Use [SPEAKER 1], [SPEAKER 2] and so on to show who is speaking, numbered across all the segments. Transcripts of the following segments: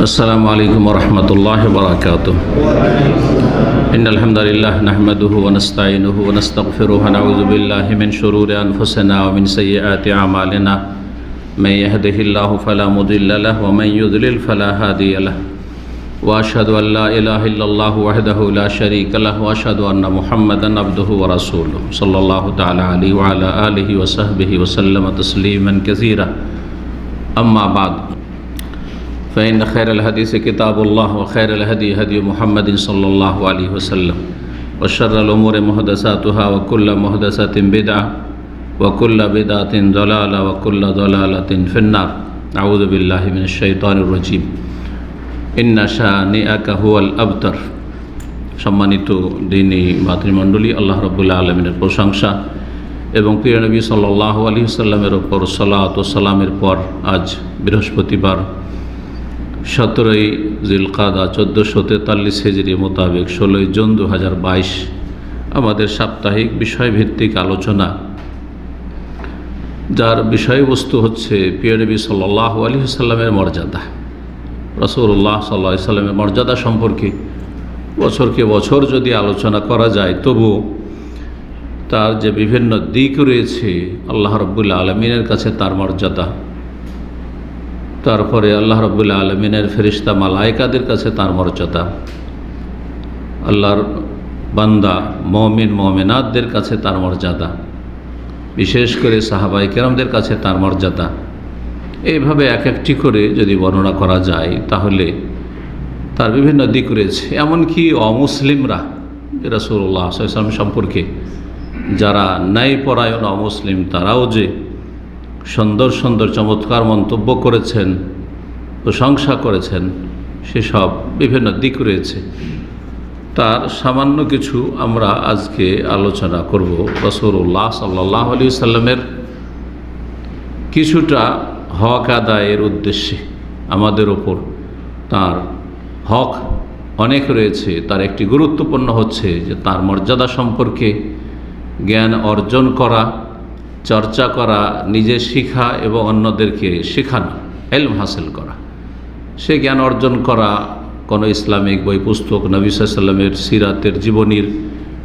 [SPEAKER 1] السلام عليكم ورحمة الله وبركاته. إن الحمد لله نحمده ونستعينه ونستغفره ونعوذ بالله من شرور أنفسنا ومن سيئات أعمالنا من يهده الله فلا مضل له ومن يضلل فلا هادي له وأشهد أن لا إله إلا الله وحده لا شريك له وأشهد أن محمدا عبده ورسوله صلى الله تعالى عليه وعلى آله وصحبه وسلم تسليما كثيرا. أما بعد فإن خير الحديث كتاب الله وخير الهدي هدي محمد صلى الله عليه وسلم وشر الأمور محدثاتها وكل محدثة بدعة وكل بدعة ضلالة وكل ضلالة في النار. أعوذ بالله من الشيطان الرجيم. إن شانئك هو الأبتر. সম্মানিত দ্বীনী মাতৃমণ্ডলী, আল্লাহ রাব্বুল আলামিনের প্রশংসা এবং প্রিয় নবী সাল্লাল্লাহু আলাইহি ওয়াসাল্লামের ওপর সালাত ও সালামের পর আজ বৃহস্পতিবার 17ই জিলকাদা 1443 হিজরি মোতাবেক 16ই জুন 2022 আমাদের সাপ্তাহিক বিষয়ভিত্তিক আলোচনা, যার বিষয়বস্তু হচ্ছে প্রিয় নবী সাল্লাল্লাহু আলাইহি ওয়াসাল্লামের মর্যাদা। রাসূলুল্লাহ সাল্লাল্লাহু আলাইহি ওয়াসাল্লামের মর্যাদা সম্পর্কে বছরকে বছর যদি আলোচনা করা যায়, তবু তার যে বিভিন্ন দিক রয়েছে, আল্লাহ রাব্বুল আলামিনের কাছে তার মর্যাদা, তারপরে আল্লাহ রাব্বুল আলামিনের ফেরেশতা মালায়েকাদের কাছে তার মর্যাদা, আল্লাহর বান্দা মুমিন মুমিনাতদের কাছে তার মর্যাদা, বিশেষ করে সাহাবায়ে কেরামদের কাছে তার মর্যাদা, এইভাবে এক একটি করে যদি বর্ণনা করা যায় তাহলে তার বিভিন্ন দিক রয়েছে। এমনকি অমুসলিমরা রাসূলুল্লাহ সাল্লাল্লাহু আলাইহি ওয়াসাল্লাম সম্পর্কে যারা ন্যায়পরায়ণ অমুসলিম, তারাও যে সুন্দর সুন্দর চমৎকার মন্তব্য করেছেন, প্রশংসা করেছেন, সেসব বিভিন্ন দিক রয়েছে। তার সামান্য কিছু আমরা আজকে আলোচনা করব। রাসূলুল্লাহ সাল্লাল্লাহু আলাইহি ওয়াসাল্লামের কিছুটা হক আদায়ের উদ্দেশ্যে আমাদের ওপর তার হক অনেক রয়েছে। তার একটি গুরুত্বপূর্ণ হচ্ছে যে তার মর্যাদা সম্পর্কে জ্ঞান অর্জন করা, চর্চা করা, নিজে শিখা এবং অন্যদেরকে শেখানো, ইলম হাসিল করা। সে জ্ঞান অর্জন করা কোনো ইসলামিক বই পুস্তক, নবী সাল্লাল্লাহু আলাইহি ওয়াসাল্লামের সিরাতের জীবনীর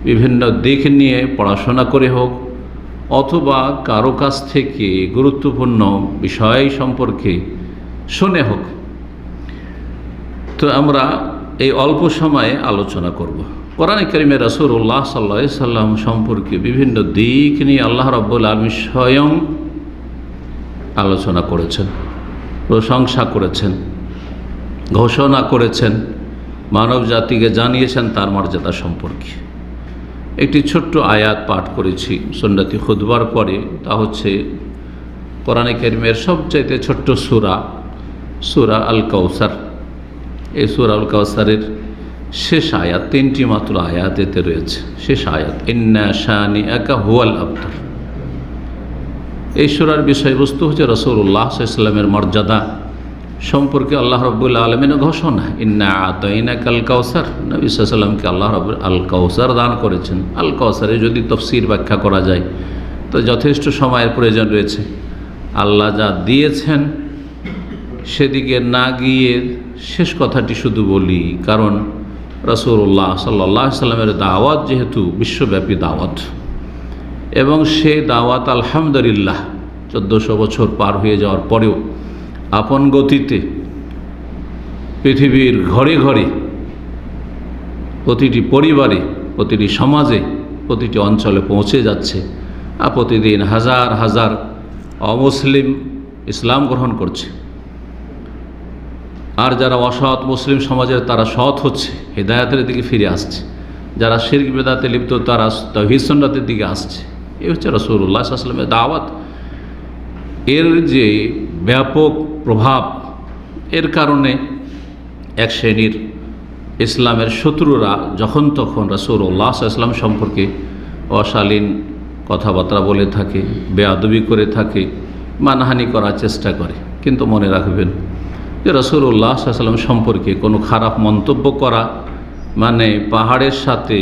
[SPEAKER 1] বিভিন্ন দিক নিয়ে পড়াশোনা করে হোক, অথবা কারো কাছ থেকে গুরুত্বপূর্ণ বিষয় সম্পর্কে শুনে হোক। তো আমরা এই অল্প সময়ে আলোচনা করব। কোরআনে কারিমে রাসূলুল্লাহ সাল্লাল্লাহু আলাইহি ওয়াসাল্লাম সম্পর্কে বিভিন্ন দিক নিয়ে আল্লাহ রাব্বুল আলামিন স্বয়ং আলোচনা করেছেন, প্রশংসা করেছেন, ঘোষণা করেছেন, মানব জাতিকে জানিয়েছেন তার মর্যাদা সম্পর্কে। একটি ছোট্ট আয়াত পাঠ করেছি সুন্নতি খুতবার পরে, তা হচ্ছে কোরআনে কারিমের সবচাইতে ছোট্ট সূরা আল কাউসার। এই সূরা আল কাউসারের শেষ আয়াত, 3টি মাত্র আয়াত এতে রয়েছে। শেষ আয়াত, ইন্না শানিআকা হুয়াল আবতার। এই সূরার বিষয়বস্তু হচ্ছে রাসূলুল্লাহ সাল্লাল্লাহু আলাইহি ওয়াসাল্লামের মর্যাদা সম্পর্কে আল্লাহ রাব্বুল আলামিনের ঘোষণা। ইন্না আতাইনাকাল কাউসার, নবী সাল্লাল্লাহু আলাইহি ওয়াসাল্লামকে আল্লাহ রাব্বুল আল কাউসার দান করেছেন। আল কাউসারে যদি তাফসীর ব্যাখ্যা করা যায় তো যথেষ্ট সময়ের প্রয়োজন রয়েছে। আল্লাহ যা দিয়েছেন সেদিকে না গিয়ে শেষ কথাটি শুধু বলি, কারণ রাসূলুল্লাহ সাল্লাল্লাহু আলাইহি ওয়াসাল্লামের দাওয়াত যেহেতু বিশ্বব্যাপী দাওয়াত, এবং সেই দাওয়াত আলহামদুলিল্লাহ 1400 বছর পার হয়ে যাওয়ার পরেও আপন গতিতে পৃথিবীর ঘরে ঘরে, প্রতিটি পরিবারে, প্রতিটি সমাজে, প্রতিটি অঞ্চলে পৌঁছে যাচ্ছে। আর প্রতিদিন হাজার হাজার অমুসলিম ইসলাম গ্রহণ করছে, আর যারা অসৎ মুসলিম সমাজের তারা সৎ হচ্ছে, হিদায়াতের দিকে ফিরে আসছে। যারা শিরক বিদআতে লিপ্ত তারা তাওহীদ সুন্নাতের দিকে আসছে। এই হচ্ছে রাসূলুল্লাহ সাল্লাল্লাহু আলাইহি ওয়াসাল্লামের দাওয়াত। এর যে ব্যাপক প্রভাব, এর কারণে এক শ্রেণীর ইসলামের শত্রুরা যখন তখন রাসূলুল্লাহ সাল্লাল্লাহু আলাইহি ওয়াসাল্লাম সম্পর্কে অশালীন কথাবার্তা বলে থাকে, বেয়াদবি করে থাকে, মানহানি করার চেষ্টা করে। কিন্তু মনে রাখবেন যে রাসূলুল্লাহ সাল্লাল্লাহু আলাইহি ওয়াসাল্লাম সম্পর্কে কোনো খারাপ মন্তব্য করা মানে পাহাড়ের সাথে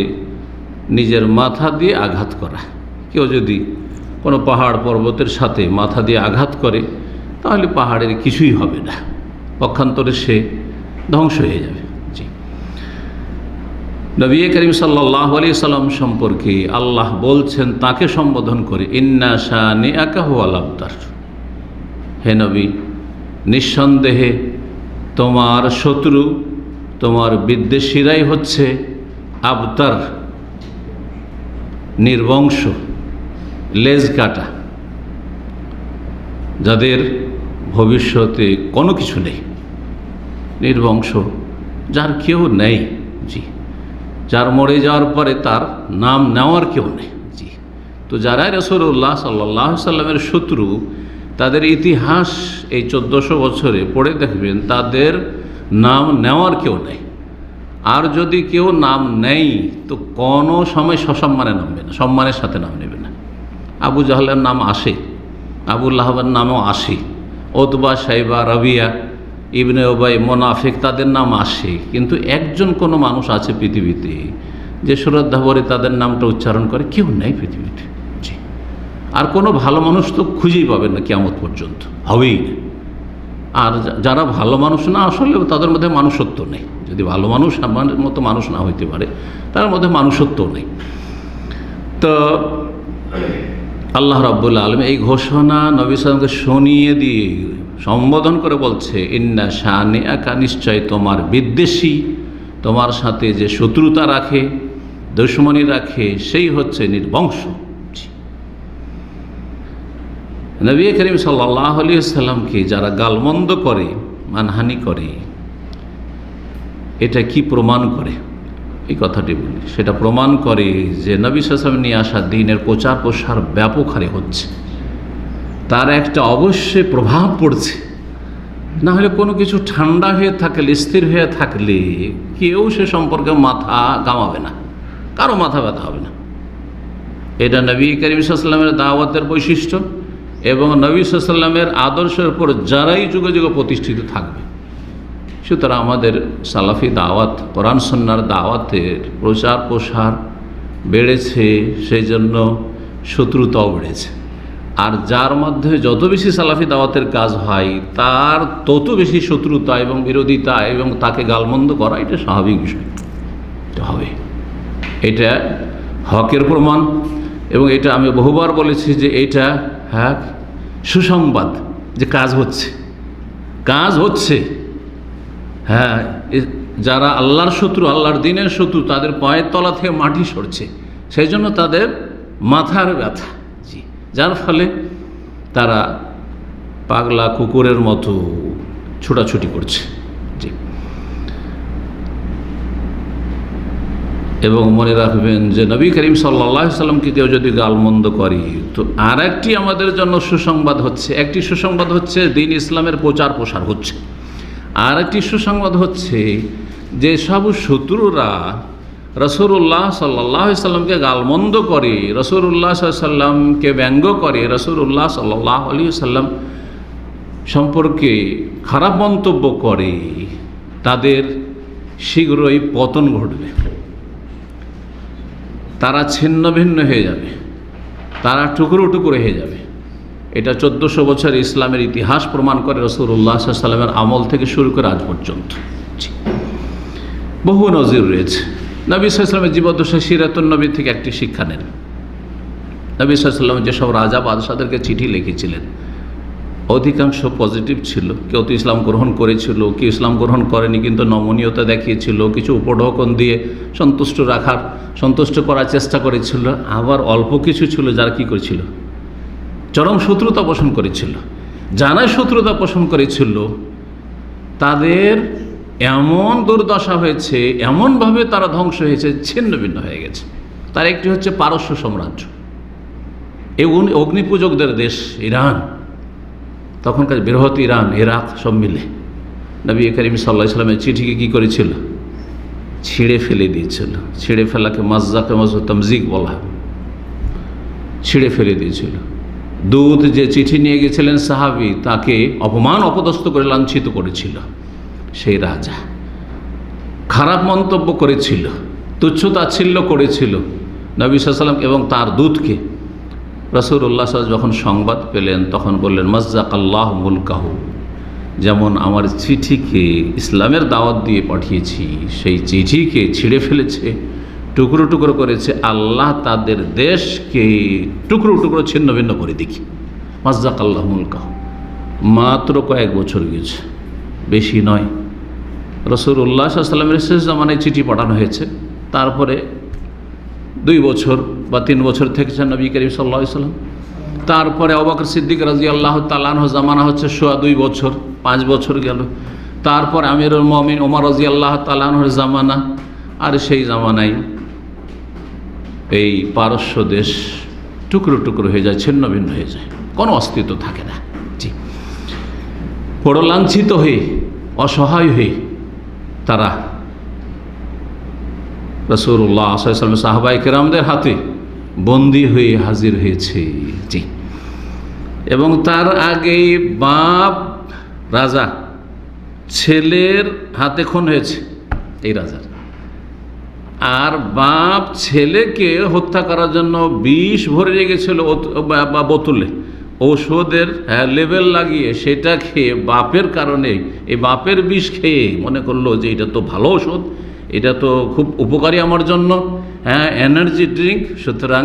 [SPEAKER 1] নিজের মাথা দিয়ে আঘাত করা। কেউ যদি কোনো পাহাড় পর্বতের সাথে মাথা দিয়ে আঘাত করে তাহলে পাহাড়ের কিছুই হবে না, পক্ষান্তরে সে ধ্বংস হয়ে যাবে। জি, নবী করিম সাল্লাল্লাহু আলাইহি সাল্লাম সম্পর্কে আল্লাহ বলছেন তাকে সম্বোধন করে, ইন্না শানিআকা হুয়াল আবতার। হে নবী, নিঃসন্দেহে তোমার শত্রু, তোমার বিদ্বেষীরাই হচ্ছে আবতার, নির্বংশ, লেজ কাটা, যাদের ভবিষ্যতে কোনো কিছু নেই, নির্বংশ, যার কেউ নেই। জি, যার মরে যাওয়ার পরে তার নাম নেওয়ার কেউ নেই। জি, তো যারা রাসূলুল্লাহ সাল্লাল্লাহু আলাইহি সাল্লামের শত্রু, তাদের ইতিহাস এই 1400 বছরে পড়ে দেখবেন তাদের নাম নেওয়ার কেউ নেই। আর যদি কেউ নাম নেই তো কোনো সময় সসম্মানে নামবে না, সম্মানের সাথে নাম নেবে না। আবু জাহলের নাম আসে, আবু লাহাবের নামও আসে, ওতবা, সাইবা, রাবিয়া, ইবনে উবাই, মোনাফিক, তাদের নাম আসে, কিন্তু একজন কোনো মানুষ আছে পৃথিবীতে যে শ্রদ্ধা ভরে তাদের নামটা উচ্চারণ করে? কেউ নেই পৃথিবীতে। জি, আর কোনো ভালো মানুষ তো খুঁজেই পাবেন না, কিয়ামত পর্যন্ত হবেই না। আর যারা ভালো মানুষ না, আসলে তাদের মধ্যে মানুষত্ব নেই। যদি ভালো মানুষ আমার মতো মানুষ না হইতে পারে, তার মধ্যে মানুষত্ব নেই। তো আল্লাহ রাব্বুল আলামিন এই ঘোষণা নবী সাল্লাল্লাহু আলাইহি ওয়াসাল্লামকে শুনিয়ে দিয়ে সম্বোধন করে বলছে, ইন্না শানিআকা, নিশ্চয় তোমার বিদ্বেষী, তোমার সাথে যে শত্রুতা রাখে, দুশমনী রাখে, সেই হচ্ছে নির্বংশ। নবী করিম সাল্লাল্লাহু আলাইহি ওয়াসাল্লামকে যারা গালমন্দ করে, মানহানি করে, এটা কি প্রমাণ করে? এই কথাটি বলি, সেটা প্রমাণ করে যে নবী সাল্লাল্লাহু আলাইহি ওয়াসাল্লাম নিয়ে আসা দ্বীনের প্রচার প্রসার ব্যাপক হারে হচ্ছে, তার একটা অবশ্যই প্রভাব পড়ছে। না হলে কোনো কিছু ঠান্ডা হয়ে থাকলে, স্থির হয়ে থাকলে কেউ সে সম্পর্কে মাথা ঘামাবে না, কারো মাথা ব্যথা হবে না। এটা নবী করিম সাল্লাল্লাহু আলাইহি ওয়াসাল্লামের দাওয়াতের বৈশিষ্ট্য এবং নবী সাল্লাল্লাহু আলাইহি ওয়াসাল্লামের আদর্শের উপর যারাই যুগে যুগে প্রতিষ্ঠিত থাকবে। সুতরাং আমাদের সালাফি দাওয়াত, কোরআন সুন্নাহর দাওয়াতের প্রচার প্রসার বেড়েছে, সেই জন্য শত্রুতাও বেড়েছে। আর যার মধ্যে যত বেশি সালাফি দাওয়াতের কাজ হয়, তার তত বেশি শত্রুতা এবং বিরোধিতা এবং তাকে গালমন্দ করা, এটা স্বাভাবিক বিষয় হবে। এটা হকের প্রমাণ এবং এটা আমি বহুবার বলেছি যে এটা সুসংবাদ যে কাজ হচ্ছে, কাজ হচ্ছে। হ্যাঁ, যারা আল্লাহর শত্রু, আল্লাহর দ্বীনের শত্রু, তাদের পায়ের তলা থেকে মাটি সরছে, সেই জন্য তাদের মাথার ব্যথা। জি, যার ফলে তারা পাগলা কুকুরের মতো ছোটাছুটি করছে। জি, এবং মনে রাখবেন যে নবী করিম সাল্লাল্লাহু আলাইহি সাল্লামকে কেউ যদি গালমন্দ করে, তো আর একটি আমাদের জন্য সুসংবাদ হচ্ছে, একটি সুসংবাদ হচ্ছে দ্বীন ইসলামের প্রচার প্রসার হচ্ছে। আর একটি সুসংবাদ হচ্ছে যে সব শত্রুরা রাসূলুল্লাহ সাল্লাল্লাহু আলাইহি সাল্লামকে গালমন্দ করে, রাসূলুল্লাহ সাল্লাল্লাহু আলাইহি সাল্লামকে ব্যঙ্গ করে, রাসূলুল্লাহ সাল্লাল্লাহু আলাইহি সাল্লাম সম্পর্কে খারাপ মন্তব্য করে, তাদের শীঘ্রই পতন ঘটবে, তারা ছিন্ন ভিন্ন হয়ে যাবে, তারা টুকরো টুকরো হয়ে যাবে। এটা 1400 বছর ইসলামের ইতিহাস প্রমাণ করে, রাসূলুল্লাহ সাল্লাল্লাহু আলাইহি সাল্লামের আমল থেকে শুরু করে আজ পর্যন্ত বহু নজির রয়েছে। নবী সাল্লাল্লাহু আলাইহি সাল্লামের জীবদ্দশায় সিরাতুন নবী থেকে একটি শিক্ষা নেন। নবী সাল্লাল্লাহু আলাইহি সাল্লাম যেসব রাজা বাদশাদেরকে চিঠি লিখেছিলেন, অধিকাংশ পজিটিভ ছিল। কেউ তো ইসলাম গ্রহণ করেছিল, কেউ ইসলাম গ্রহণ করেনি, কিন্তু নমনীয়তা দেখিয়েছিল, কিছু উপঢৌকন দিয়ে সন্তুষ্ট করার চেষ্টা করেছিল। আবার অল্প কিছু ছিল যারা কী করেছিল, চরম শত্রুতা পোষণ করেছিল। যারা শত্রুতা পোষণ করেছিল তাদের এমন দুর্দশা হয়েছে, এমনভাবে তারা ধ্বংস হয়েছে, ছিন্ন ভিন্ন হয়ে গেছে। তার একটি হচ্ছে পারস্য সাম্রাজ্য, এই অগ্নিপূজকদের দেশ ইরান, তখনকার বৃহৎ ইরান, ইরাক সব মিলে নবী করিম সাল্লাল্লাহু আলাইহি ওয়াসাল্লামের চিঠিকে কী করেছিল, ছিঁড়ে ফেলে দিয়েছিল। ছিঁড়ে ফেলাকে মাজ্জাকে তামজিক বলা হয়, ছিঁড়ে ফেলে দিয়েছিল। দূত যে চিঠি নিয়ে গেছিলেন সাহাবী, তাকে অপমান অপদস্থ করে লাঞ্ছিত করেছিল। সেই রাজা খারাপ মন্তব্য করেছিল, তুচ্ছ-তাচ্ছিল্য করেছিল নবী সাল্লাল্লাহু আলাইহি ওয়াসাল্লাম এবং তার দূতকে। রাসূলুল্লাহ সাল্লাল্লাহু আলাইহি ওয়াসাল্লাম যখন সংবাদ পেলেন, তখন বললেন, মাজ্জাকাল্লাহু মুলকাহু, যেমন আমার চিঠিকে ইসলামের দাওয়াত দিয়ে পাঠিয়েছি, সেই চিঠিকে ছিঁড়ে ফেলেছে, টুকরো টুকরো করেছে, আল্লাহ তাদের দেশকে টুকরো টুকরো ছিন্ন ভিন্ন করে দেখি। মাজজাক আল্লাহ মুলকাহ। মাত্র কয়েক বছর গেছে, বেশি নয়। রাসূলুল্লাহ সাল্লাল্লাহু আলাইহি ওয়াসাল্লামের শেষ জামানায় চিঠি পাঠানো হয়েছে, তারপরে 2 বছর বা 3 বছর থেকেছেন নবী করিম সাল্লাল্লাহু আলাইহি ওয়াসাল্লাম। তারপরে আবু বকর সিদ্দিক রাদিয়াল্লাহু তাআলা আনহু জামানা হচ্ছে 2.5 বছর, 5 বছর গেল। তারপর আমিরুল মুমিনিন ওমর রাদিয়াল্লাহু তাআলা আনহুর জামানা, আর সেই জামানায় এই পারস্য দেশ টুকরো টুকরো হয়ে যায়, ছিন্ন ভিন্ন হয়ে যায়, কোনো অস্তিত্ব থাকে না। জি, বড় লাঞ্ছিত হয়ে, অসহায় হয়ে তারা রাসূলুল্লাহ সাল্লাল্লাহু আলাইহি ওয়াসাল্লাম সাহাবায়ে কেরামদের হাতে বন্দী হয়ে হাজির হয়েছে। জি, এবং তার আগে বাপ রাজা ছেলের হাতে খুন হয়েছে এই রাজার, আর বাপ ছেলেকে হত্যা করার জন্য বিষ ভরে রেখেছিল বোতলে, ঔষধের লেবেল লাগিয়ে সেটা খেয়ে বাপের কারণে, এই বাপের বিষ খেয়ে মনে করলো যে এটা তো ভালো ওষুধ, এটা তো খুব উপকারী আমার জন্য, এনার্জি ড্রিঙ্ক, সুতরাং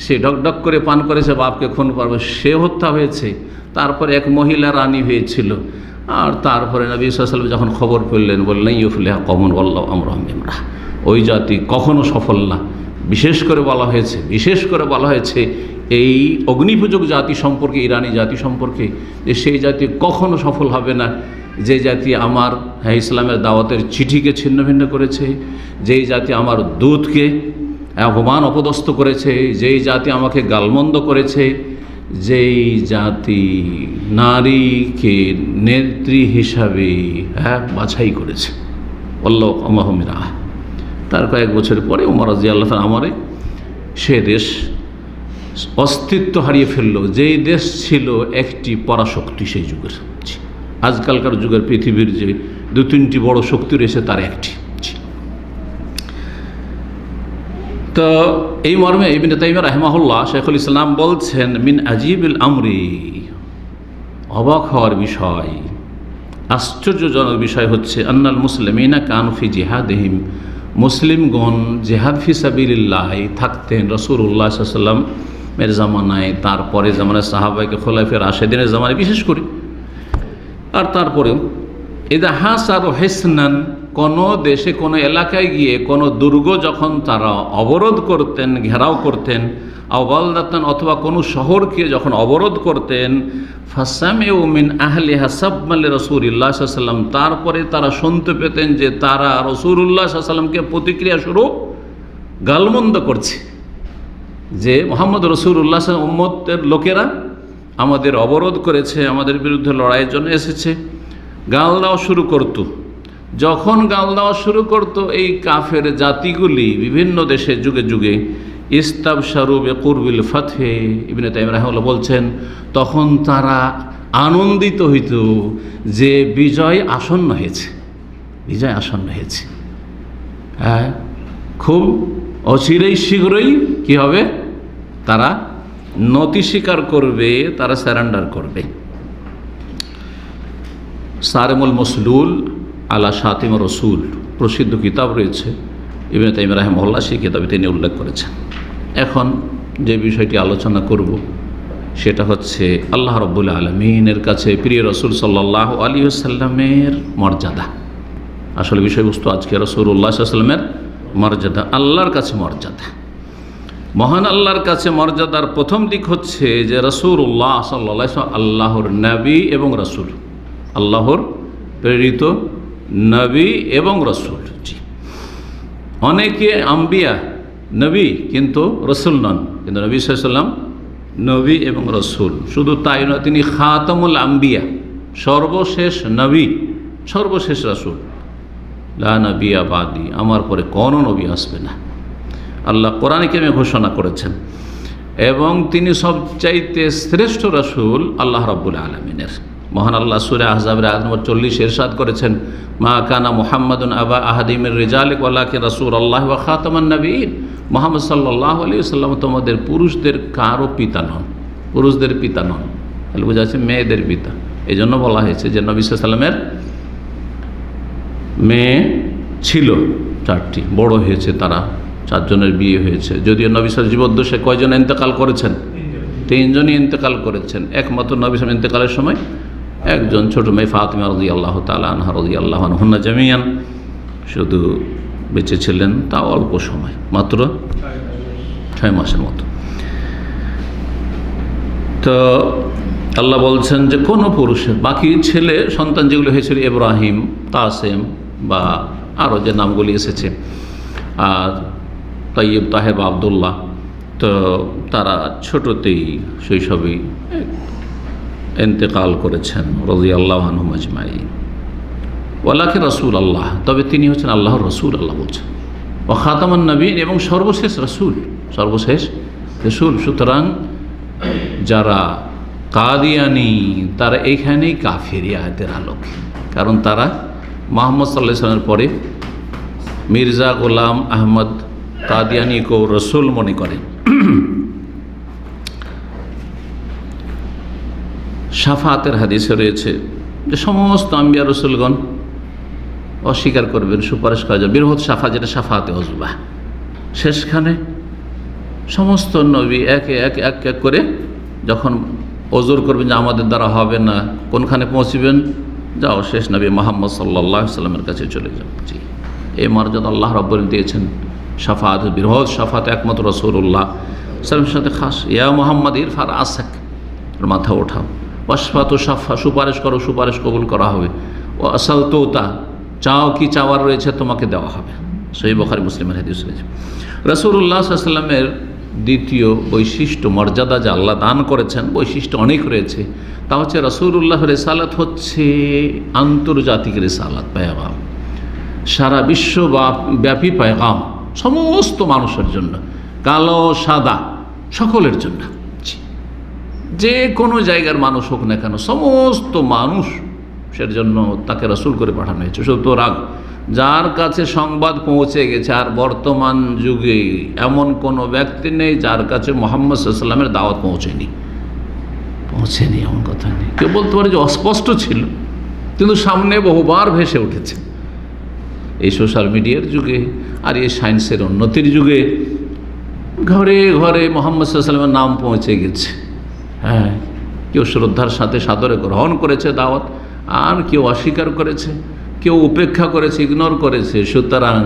[SPEAKER 1] সে ডকডক করে পান করেছে, বাপকে খুন করবে, সে হত্যা হয়েছে। তারপরে এক মহিলা রানী হয়েছিল, আর তারপরে নবী সাল্লাল্লাহু আলাইহি ওয়াসাল্লাম যখন খবর পেলেন, বললেন ইউফলিহা কওমুন ওয়াল্লাহু আমরুহুম বিমরা, ওই জাতি কখনো সফল না। বিশেষ করে বলা হয়েছে এই অগ্নিপূজক জাতি সম্পর্কে, ইরানি জাতি সম্পর্কে, যে সেই জাতি কখনো সফল হবে না যে জাতি আমার ইসলামের দাওয়াতের চিঠিকে ছিন্ন ভিন্ন করেছে, যেই জাতি আমার দূতকে অপমান অপদস্থ করেছে, যেই জাতি আমাকে গালমন্দ করেছে, যেই জাতি নারীকে নেত্রী হিসাবে বাছাই করেছে। আল্লাহু আমরুহুম বিমরা। তার কয়েক বছর পরে ওমর রাদিয়াল্লাহু তাআলা আমারে সে দেশ অস্তিত্ব হারিয়ে ফেললো, যেই দেশ ছিল একটি পরাশক্তি সেই যুগের। আজকালকার যুগের পৃথিবীর যে 2-3টি বড় শক্তি রয়েছে তার একটি। তো এই মর্মে ইবনে তাইমিয়া রাহিমাহুল্লাহ শাইখুল ইসলাম বলছেন, মিন আজিবিল আমরি, অবাক হওয়ার বিষয়, আশ্চর্যজনক বিষয় হচ্ছে, আন্নাল মুসলিমিনা কানু ফি জিহাদিহিম, মুসলিমগণ জিহাদ ফি সাবিলিল্লাহ থাকতেন রাসূলুল্লাহ সাল্লাল্লাহু আলাইহি ওয়াসাল্লামের জামানায়, তারপরে জামানায় সাহাবায়ে খোলাফায়ে রাশেদিনের জামানায় বিশেষ করে। আর তারপরেও ইদা হাসারু হিসনান, কোনো দেশে কোনো এলাকায় গিয়ে কোনো দুর্গ যখন তারা অবরোধ করতেন, ঘেরাও করতেন, আওবালদাতান, অথবা কোনো শহরকে যখন অবরোধ করতেন, ফাসামিউ মিন আহলিহা সাবমাল রাসূলিল্লাহ সাল্লাল্লাহু আলাইহি ওয়াসাল্লাম, তারপরে তারা শুনতে পেতেন যে তারা রাসূলুল্লাহ সাল্লাল্লাহু আলাইহি ওয়াসাল্লামকে প্রতিক্রিয়া স্বরূপ গালমন্দ করছে, যে মুহাম্মদ রাসূলুল্লাহ সাল্লাল্লাহু আলাইহি ওয়াসাল্লাম উম্মতের লোকেরা আমাদের অবরোধ করেছে, আমাদের বিরুদ্ধে লড়াইয়ের জন্য এসেছে, গাল দেওয়া শুরু করত। যখন গাল দেওয়া শুরু করত এই কাফের জাতিগুলি বিভিন্ন দেশে যুগে যুগে, ইস্তাবশারু বিকুরবিল ফাতহে, ইবনে তাইমিয়া রাহিমাহুল্লাহ বলছেন, তখন তারা আনন্দিত হইত যে বিজয় আসন্ন হয়েছে, বিজয় আসন্ন হয়েছে। হ্যাঁ, খুব অচিরেই শীঘ্রই কি হবে, তারা নতি স্বীকার করবে, তারা স্যারেন্ডার করবে। সারেমুল মসলুল আলা শাতিম রসুল প্রসিদ্ধ কিতাব রয়েছে, ইবনে তাইমিয়া রাহিমাহুল্লাহ সেই কিতাবে তিনি উল্লেখ করেছেন। এখন যে বিষয়টি আলোচনা করব সেটা হচ্ছে আল্লাহ রাব্বুল আলামিনের কাছে প্রিয় রসুল সাল্লাল্লাহু আলাইহি ওয়াসাল্লামের মর্যাদা। আসলে বিষয়বস্তু আজকে রাসূলুল্লাহ সাল্লাল্লাহু আলাইহি ওয়াসাল্লামের মর্যাদা, আল্লাহর কাছে মর্যাদা। মহান আল্লাহর কাছে মর্যাদার প্রথম দিক হচ্ছে যে রাসূলুল্লাহ সাল্লাল্লাহু আলাইহি ওয়াসাল্লাম আল্লাহর নবী এবং রাসূল, আল্লাহর প্রেরিত নবী এবং রাসূল। জি, অনেকে আম্বিয়া নবী কিন্তু রাসূল নন, কিন্তু নবী সাল্লাল্লাহু আলাইহি ওয়াসাল্লাম নবী এবং রাসূল। শুধু তাই নয়, তিনি খাতামুল আম্বিয়া, সর্বশেষ নবী, সর্বশেষ রাসূল। লা নবিয়া বাদি, আমার পরে কোনো নবী আসবে না, আল্লাহ কোরআনে কারিমে ঘোষণা করেছেন। এবং তিনি সবচাইতে শ্রেষ্ঠ রাসূল আল্লাহ রাব্বুল আলামিনের। মহান আল্লাহ সূরা আহজাবের আয়াত নম্বর 40 ইরশাদ করেছেন, মা কানা মুহাম্মাদুন আবা আহাদিম মির রিজালিক ওয়ালাকিন রাসূলুল্লাহ ওয়া খাতামান নবিয়্যিন, মুহাম্মদ সাল্লাল্লাহু আলাইহি ওয়াসাল্লাম তোমাদের পুরুষদের কারো পিতা নন, পুরুষদের পিতা নন, তাহলে বোঝা যাচ্ছে মেয়েদের পিতা, এই জন্য বলা হয়েছে যে নবী সাল্লাল্লাহু আলাইহি ওয়াসাল্লামের মেয়ে ছিল 4টি, বড় হয়েছে তারা, 4 জনের বিয়ে হয়েছে। যদিও নবী সাল্লাল্লাহু জীবদ্দশায় কয়জন ইন্তেকাল করেছেন? 3 জনই ইন্তেকাল করেছেন। একমাত্র নবী সাল্লাল্লাহু ইন্তেকালের সময় একজন ছোট মেয়ে ফাতিমা রাদিয়াল্লাহু তাআলা আনহা রাদিয়াল্লাহু আনহুন্না জামিয়ান শুধু বেঁচে ছিলেন, তাও অল্প সময়, মাত্র 6 মাসের মতো। তো আল্লাহ বলছেন যে কোনো পুরুষের বাকি ছেলে সন্তান যেগুলো হয়েছিল ইব্রাহিম, কাসেম বা আরও যে নামগুলি এসেছে, আর তাইয়্যিব, তাহের বা আবদুল্লাহ, তো তারা ছোটতেই শৈশবেই ইন্তেকাল করেছেন রাদিয়াল্লাহু আনহুম আজমাইন। ওয়ালাকি রাসূল আল্লাহ, তবে তিনি হচ্ছেন আল্লাহর রসুল, আল্লাহ বলছেন। ও খাতামান নবীন, এবং সর্বশেষ রসুল, সর্বশেষ রসুল। সুতরাং যারা কাদিয়ানি তারা এইখানেই কাফের আয়াতের আলোকে, কারণ তারা মুহাম্মদ সাল্লাল্লাহু আলাইহি ওয়াসাল্লামের পরে মির্জা গোলাম আহমদ কাদিয়ানিকেও রসুল মনে করেন। শাফাতের হাদিসে রয়েছে যে সমস্ত আম্বিয়া রসুলগণ অস্বীকার করবেন, সুপারিশ করা যাবে, বৃহৎ শাফা, যেটা শাফাতে ওজবা। শেষখানে সমস্ত নবী একে এক এক এক করে যখন ওজর করবেন যে আমাদের দ্বারা হবে না, কোনখানে পৌঁছবেন? যাও শেষ নবী মুহাম্মদ সাল্লাল্লাহু আলাইহি ওয়াসাল্লামের কাছে চলে যাও। জি, এই মর্যাদা আল্লাহ রাব্বুল আলামিন দিয়েছেন। শাফাত, বৃহৎ শাফাত একমাত্র রাসূলুল্লাহ সাল্লাল্লাহু সাথে খাস। ইয়া মুহাম্মদ ইরফা রাসাক, মাথা ওঠাও। ওয়াশফাতু শাফা, সুপারিশ করো, সুপারিশ কবুল করা হবে। ও আসালতুতা, চাও কি চাওয়ার রয়েছে তোমাকে দেওয়া হবে। সহিহ বুখারী মুসলিমের হাদিস রয়েছে। রাসূলুল্লাহ সাল্লাল্লাহু আলাইহি ওয়াসাল্লামের দ্বিতীয় বৈশিষ্ট্য মর্যাদা যে আল্লাহ দান করেছেন, বৈশিষ্ট্য অনেক রয়েছে। তা হচ্ছে রাসূলুল্লাহর রিসালাত হচ্ছে আন্তর্জাতিক রিসালাত, পেগাম, সারা বিশ্বব্যাপী পেগাম, সমস্ত মানুষের জন্য, কালো সাদা সকলের জন্য। যে কোনো জায়গার মানুষ হোক না কেন, সমস্ত মানুষের জন্য তাকে রাসূল করে পাঠানো হয়েছে। সুতরাং যার কাছে সংবাদ পৌঁছে গেছে, আর বর্তমান যুগে এমন কোনো ব্যক্তি নেই যার কাছে মুহাম্মদ সাল্লাল্লাহু আলাইহি ওয়াসাল্লামের দাওয়াত পৌঁছেনি, এমন কথা নেই। কেউ বলতে পারে যে অস্পষ্ট ছিল, কিন্তু সামনে বহুবার ভেসে উঠেছে। এই সোশ্যাল মিডিয়ার যুগে আর এই সায়েন্সের উন্নতির যুগে ঘরে ঘরে মুহাম্মদ সাল্লাল্লাহু আলাইহি ওয়াসাল্লামের নাম পৌঁছে গেছে। হ্যাঁ, কেউ শ্রদ্ধার সাথে সাদরে গ্রহণ করেছে দাওয়াত, আর কেউ অস্বীকার করেছে, কেউ উপেক্ষা করেছে, ইগনোর করেছে। সুতরাং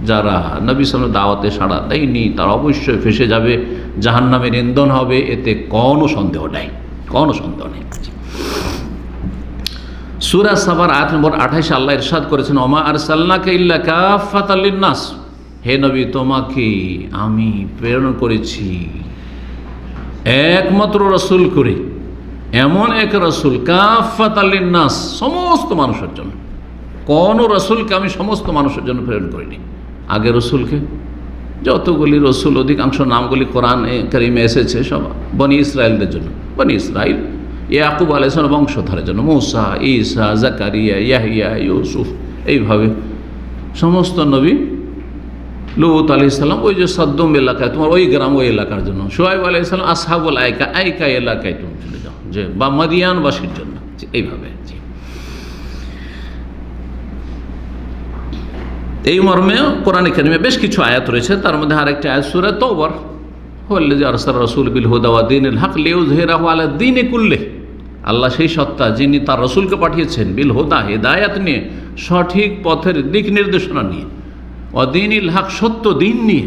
[SPEAKER 1] যারা নবী সাল্লাল্লাহু দাওয়াতে সাড়া দেয়নি তারা অবশ্যই ফেসে যাবে, জাহান্নামের ইন্ধন হবে, এতে কোনো সন্দেহ নেই, কোনো সন্দেহ নেই। সূরা সাবার আয়াত নম্বর 28 আল্লাহ ইরশাদ করেছেন, ওমা আরসালনাকা ইল্লা কাফাতাল লিন্নাস, হে নবী তোমাকে আমি প্রেরণ করেছি একমাত্র রসুল করে, এমন এক রসুল কাফাতাল লিন্নাস, সমস্ত মানুষের জন্য। কোন রসুলকে আমি সমস্ত মানুষের জন্য প্রেরণ করিনি। আগে রসুলকে যতগুলি রসুল, অধিকাংশ নামগুলি কোরআনে কারিমে এসেছে সব বনি ইসরায়েলদের জন্য। বনি ইসরায়েল ইয়াকুব আলাইহিস সালামের বংশধরের জন্য, মূসা, ঈসা, জাকারিয়া, ইয়াহইয়া, ইউসুফ, এইভাবে সমস্ত নবী। লূত আলাইহিস সালাম ওই যে সদ্দম এলাকায়, তোমার ওই গ্রাম, ওই এলাকার জন্য। শুআয়ব আলাইহিস সালাম আসহাবুল আইকা, আইকা এলাকায় তুমি চলে যাও, যে বা মাদিয়ানবাসীর জন্য, এইভাবে। এই মর্মে কোরআনে কারিমে বেশ কিছু আয়াত রয়েছে, তার মধ্যে আরেকটি আয়াত সূরা তাওবার, হুয়াল্লাযী আরসালা রাসূলাহু বিল হুদা ওয়া দীনিল হক লিইয়ুযহিরাহু আলা দীনি কুল্লিহি। আল্লাহ সেই সত্তা যিনি তার রসুলকে পাঠিয়েছেন বিল হুদা, হেদায়াত নিয়ে, সঠিক পথের দিক নির্দেশনা নিয়ে, ওয়া দীনিল হক, সত্য দিন নিয়ে।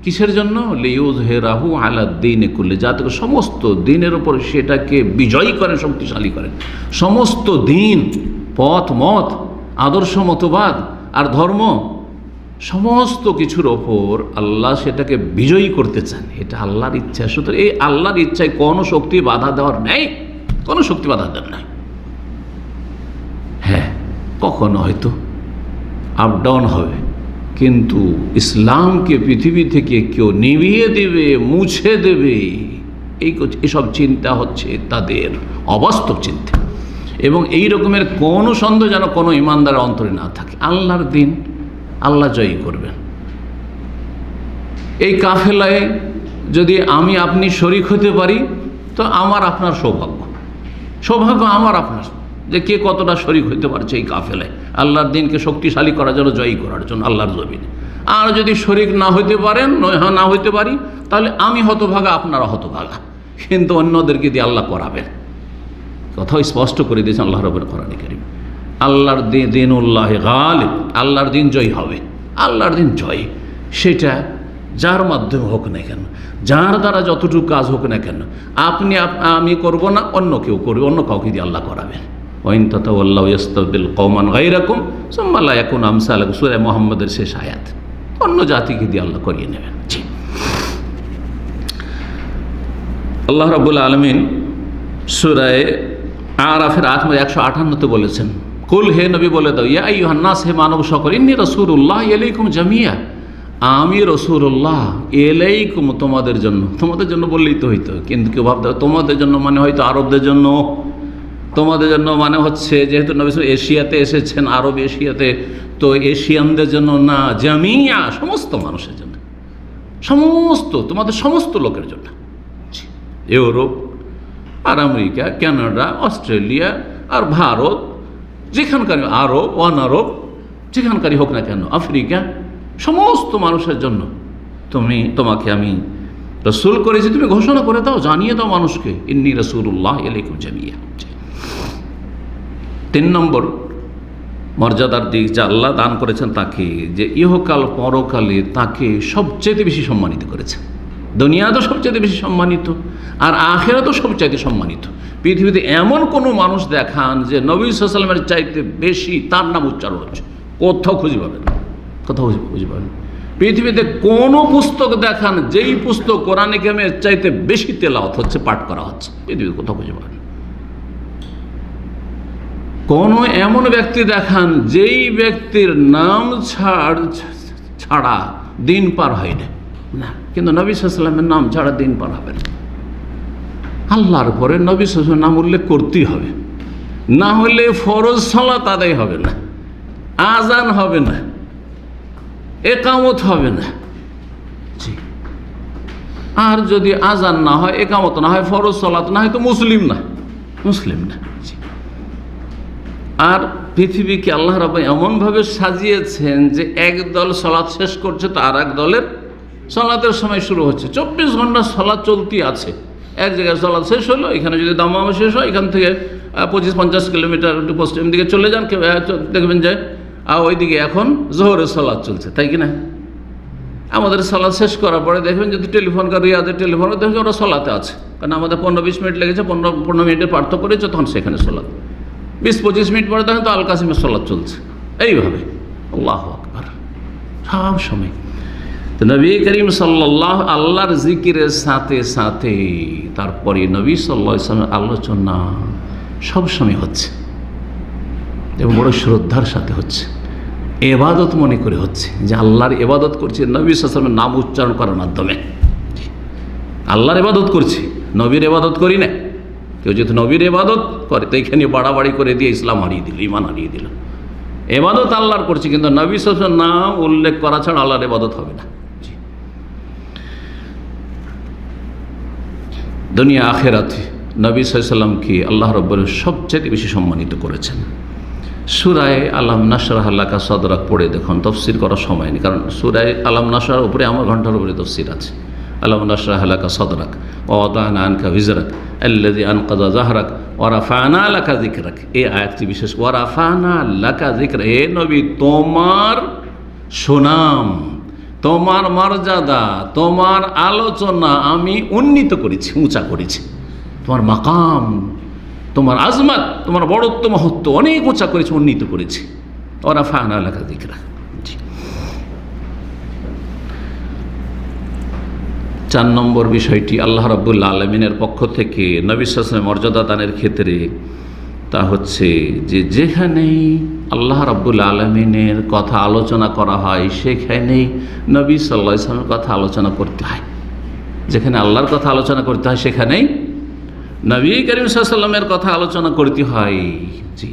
[SPEAKER 1] কিসের জন্য? লিইয়ুযহিরাহু আলা দীনি কুল্লিহি, যাতে সমস্ত দিনের উপর সেটাকে বিজয়ী করেন, শক্তিশালী করেন। সমস্ত দিন, পথ, মত, আদর্শ, মতবাদ আর ধর্ম, সমস্ত কিছুর ওপর আল্লাহ সেটাকে বিজয়ী করতে চান, এটা আল্লাহর ইচ্ছা। সুতরাং এই আল্লাহর ইচ্ছায় কোনো শক্তি বাধা দেওয়ার নেই, কোনো শক্তি বাধা দেওয়ার নাই। হ্যাঁ, কখনো হয়তো আপ ডাউন হবে, কিন্তু ইসলামকে পৃথিবী থেকে কেউ নিভিয়ে দেবে, মুছে দেবে, এইসব চিন্তা হচ্ছে তাদের অবাস্তব চিন্তা। এবং এই রকমের কোনো সন্দেহ যেন কোনো ইমানদারের অন্তরে না থাকে। আল্লাহর দিন আল্লাহ জয়ী করবেন। এই কাফেলায় যদি আমি আপনি শরিক হতে পারি তো আমার আপনার সৌভাগ্য। সৌভাগ্য আমার আপনার যে কে কতটা শরীক হইতে পারছে এই কাফেলায় আল্লাহর দিনকে শক্তিশালী করার জন্য, জয়ী করার জন্য আল্লাহর জমিনে। আর যদি শরীক না হইতে পারেন, না হইতে পারি, তাহলে আমি হতভাগা, আপনারা হতভাগা, কিন্তু অন্যদেরকে দিয়ে আল্লাহ করাবেন। কথাও স্পষ্ট করে দিয়েছেন আল্লাহ রাব্বুল কোরআনে কারীম। আল্লাহর দিনুল্লাহ গালিব, আল্লাহর দিন জয়ী হবে। আল্লাহর দিন জয়, সেটা যার মাধ্যমে হোক না কেন, যার দ্বারা যতটুকু কাজ হোক না কেন, আমি করব না, অন্য কেউ করবে, অন্য কাউকে দিয়ে আল্লাহ করাবেন। ওয়াইন তাতাওয়াল্লাউ ইস্তাবদিল কওমান গায়রাকুম সুম্মা লা ইয়াকুনু আমসালাকুম, সূরা মুহাম্মাদের শেষ আয়াত। অন্য জাতিকে দিয়ে আল্লাহ করিয়ে নেবেন। জি, আল্লাহ রাব্বুল আলামিন সূরা আরাফের 158-তে বলেছেন, কুল, হে নবী বলে দাও, ইয়া আইয়ুহান নাস, হে মানব সকল, ইন্নী রাসূলুল্লাহ ইলাইকুম জামিয়া, আমি রাসূলুল্লাহ ইলাইকুম, তোমাদের জন্য। তোমাদের জন্য বললেই তো হইতো, কিন্তু কেউ ভাবতে তোমাদের জন্য মানে হয়তো আরবদের জন্য, তোমাদের জন্য মানে হচ্ছে যেহেতু নবী এশিয়াতে এসেছেন, আরব এশিয়াতে, তো এশিয়ানদের জন্য না, জামিয়া, সমস্ত মানুষের জন্য, সমস্ত, তোমাদের সমস্ত লোকের জন্য। ইউরোপ আর আমেরিকা, কানাডা, অস্ট্রেলিয়া আর ভারত, যেখানকারই, আরব, অনারব, যেখানকারই হোক না কেন, আফ্রিকা, সমস্ত মানুষের জন্য তোমাকে আমি রাসূল করেছি। তুমি ঘোষণা করে দাও, জানিয়ে দাও মানুষকে, ইন্নী রাসূলুল্লাহ ইলাইকুম জামিয়া। 3 নম্বর মর্যাদার দিক যা আল্লাহ দান করেছেন তাকে, যে ইহকাল পরকালে তাকে সবচেয়ে বেশি সম্মানিত করেছেন। দুনিয়া তো সবচেয়ে বেশি সম্মানিত, আর আখিরাত তো সবচাইতে সম্মানিত। পৃথিবীতে এমন কোনো মানুষ দেখান যে নবী সাল্লাল্লাহু আলাইহি ওয়াসাল্লামের চাইতে বেশি তার নাম উচ্চারণ হচ্ছে, কোথাও খুঁজে পাবেন, কোথাও খুঁজে পাবেন। পৃথিবীতে কোনো পুস্তক দেখান যেই পুস্তক কোরআনে কারিমের চাইতে বেশি তেলাওয়াত হচ্ছে, পাঠ করা হচ্ছে, পৃথিবীতে কোথাও খুঁজে পাবেন। কোনো এমন ব্যক্তি দেখান যেই ব্যক্তির নাম ছাড়া দিন পার হয় না, কিন্তু নবী সাল্লাল্লাহু আলাইহি ওয়াসাল্লামের নাম ছাড়া দিন পার হবে না। আল্লাহর পরে নবী সাল্লাল্লাহু আলাইহি ওয়াসাল্লামের নাম উল্লেখ করতেই হবে, না হলে ফরজ সালাত আদায় হবে না, আজান হবে না, একামত হবে না। জি, আর যদি আজান না হয়, একামত না হয়, ফরজ সালাত না হয়, তো মুসলিম না। জি, আর পৃথিবীকে আল্লাহ রাব্বুল এমনভাবে সাজিয়েছেন যে একদল সালাত শেষ করছে, তো আর এক দলের সালাতের সময় শুরু হচ্ছে। 24 ঘন্টা সালাত চলতি আছে। এক জায়গায় সালাত শেষ হলো, এখানে যদি দামামা শেষ হয়, এখান থেকে 25-50 কিলোমিটার একটু পশ্চিম দিকে চলে যান, দেখবেন যে ওইদিকে এখন জোহরের সালাত চলছে, তাই কি না? আমাদের সালাত শেষ করার পরে দেখবেন যদি টেলিফোন করে, রিয়াদের টেলিফোন, দেখবেন ওরা সালাতে আছে, কারণ আমাদের 15-20 মিনিট লেগেছে, 15 মিনিটের পার্থক্য করেছে, তখন সেখানে সালাত। 20-25 মিনিট পরে দেখেন তো আল কাসিমের সালাত চলছে। এইভাবে আল্লাহু আকবার সব সময়। তো নবী করিম সাল্লাল্লাহু আল্লাহর জিকিরের সাথে সাথে তারপরে নবী সাল্লাল্লাহু আলাইহি ওয়াসাল্লামের আলোচনা সবসময় হচ্ছে, এবং বড় শ্রদ্ধার সাথে হচ্ছে, এবাদত মনে করে হচ্ছে, যে আল্লাহর এবাদত করছে নবী সাল্লাল্লাহু আলাইহি ওয়াসাল্লামের নাম উচ্চারণ করার মাধ্যমে। আল্লাহর এবাদত করছি, নবীর এবাদত করি না। কেউ যদি নবীর এবাদত করে, তো এখানে বাড়াবাড়ি করে দিয়ে ইসলাম হারিয়ে দিল, ইমান হারিয়ে দিল। এবাদত আল্লাহর করছি, কিন্তু নবী সাল্লাল্লাহু আলাইহি ওয়াসাল্লামের নাম উল্লেখ করা ছাড়া আল্লাহর এবাদত হবে না। দুনিয়া আখেরাতে নবী সাল্লাল্লাহু আলাইহি ওয়াসাল্লামকে আল্লাহ রাব্বুল সবচেয়ে বেশি সম্মানিত করেছেন। সূরা আলাম নাশরাহ লাকা সাদরাক পড়ে দেখুন, তাফসীর করার সময় নেই, কারণ সূরা আলাম নাশরার উপরে আমার ঘন্টার উপরে তাফসীর আছে। আলাম নাশরাহ লাকা সাদরাক ওয়া ওয়াদানা আনকা বিজরাক আল্লাযী আনকাযা যাহরাক ওয়া রাফা'না লাকা যিকরাক। এই আয়াতটি বিশেষ, ওয়া রাফা'না লাকা যিকরাক, হে নবী তোমার সুনাম, তোমার মর্যাদা, তোমার আলোচনা আমি উন্নীত করেছি, উঁচা করেছি। তোমার মাকাম, তোমার আজমাত, তোমার বড়ত্ব, মহত্ব অনেক উঁচা করেছি, উন্নীত করেছি। ওয়া রাফা'না লাকা যিকরাক। 4 নম্বর বিষয়টি আল্লাহ রাব্বুল আলামিনের পক্ষ থেকে নবী সাল্লাল্লাহু আলাইহি ওয়াসাল্লামের মর্যাদা দানের ক্ষেত্রে, তা হচ্ছে যে যেখানেই আল্লাহ রাব্বুল আলামিনের কথা আলোচনা করা হয়, সেখানেই নবী সাল্লাল্লাহু আলাইহি ওয়াসাল্লামের কথা আলোচনা করতে হয়। যেখানে আল্লাহর কথা আলোচনা করতে হয়, সেখানেই নবী করিম সাল্লাল্লাহু আলাইহি ওয়াসাল্লামের কথা আলোচনা করতে হয়। জি,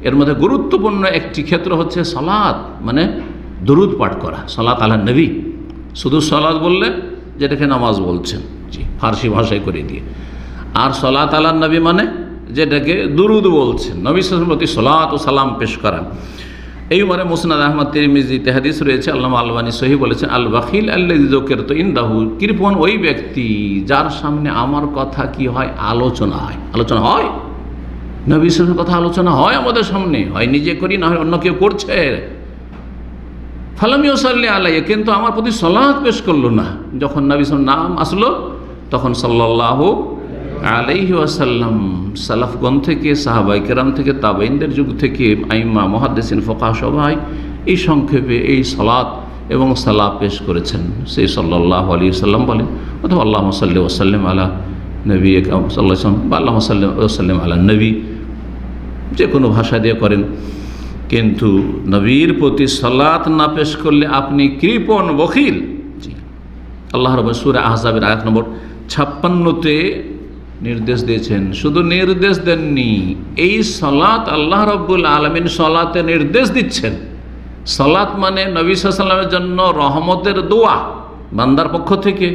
[SPEAKER 1] এর মধ্যে গুরুত্বপূর্ণ একটি ক্ষেত্র হচ্ছে সালাত, মানে দরুদ পাঠ করা, সালাত আলা নবী। শুধু সালাত বললে যেটাকে নামাজ বলছেন, জি, ফার্সি ভাষায় করে দিয়ে। আর সালাত আলা নবী মানে যেটাকে দুরুদ বলছেন, নবী সাল্লাল্লাহু আলাইহি ওয়াসাল্লামের প্রতি সালাত ও সালাম পেশ করা। এই মানে মুসনাদ আহমদ তিরমিজিতে হাদিস রয়েছে, আল্লামা আলবানী সহিহ বলেছেন, আল বাখিল আল্লাযী যুকিরতু ইনদাহু, কৃপণ ওই ব্যক্তি যার সামনে আমার কথা কি হয়, আলোচনা হয়। আলোচনা হয়, নবী সাল্লাল্লাহু আলাইহি ওয়াসাল্লামের কথা আলোচনা হয় আমাদের সামনে, হয় নিজে করি না হয় অন্য কেউ করছে। ফালাম ইউসাল্লি আলাইহি, কিন্তু আমার প্রতি সালাত পেশ করলো না। যখন নবী সাল্লাল্লাহু আলাইহি ওয়াসাল্লাম নাম আসলো তখন সাল্লাল্লাহু আলাইহি ওয়াসাল্লাম সালাফগণ থেকে, সাহাবায়ে কেরাম থেকে, তাবেঈনদের যুগ থেকে, আইম্মা মুহাদ্দিসিন ফুকাহা সবাই এই সংক্ষেপে এই সালাত এবং সালাম পেশ করেছেন। সেই সাল্লাল্লাহু আলাইহি ওয়াসাল্লাম বলেন, অথবা আল্লাহুম্মা সাল্লি ওয়া সাল্লিম আলা নবী সাল্লাল্লাহু আলাইহি ওয়াসাল্লাম বা আল্লাহুম্মা সাল্লি ওয়া সাল্লিম আলা নবী, যে কোনো ভাষা দিয়ে করেন। কিন্তু নবীর প্রতি সালাত না পেশ করলে আপনি কৃপণ, বখিল। জি, আল্লাহ রাব্বুল সূরা আহজাবের আয়াত নম্বর 56-তে নির্দেশ দিয়েছেন। শুধু নির্দেশ দেননি, এই সালাত আল্লাহ রাব্বুল আলামিন সালাতে নির্দেশ দিচ্ছেন। সালাত মানে নবী সাল্লাল্লাহু আলাইহি ওয়াসাল্লামের জন্য রহমতের দোয়া, বান্দার পক্ষ থেকে,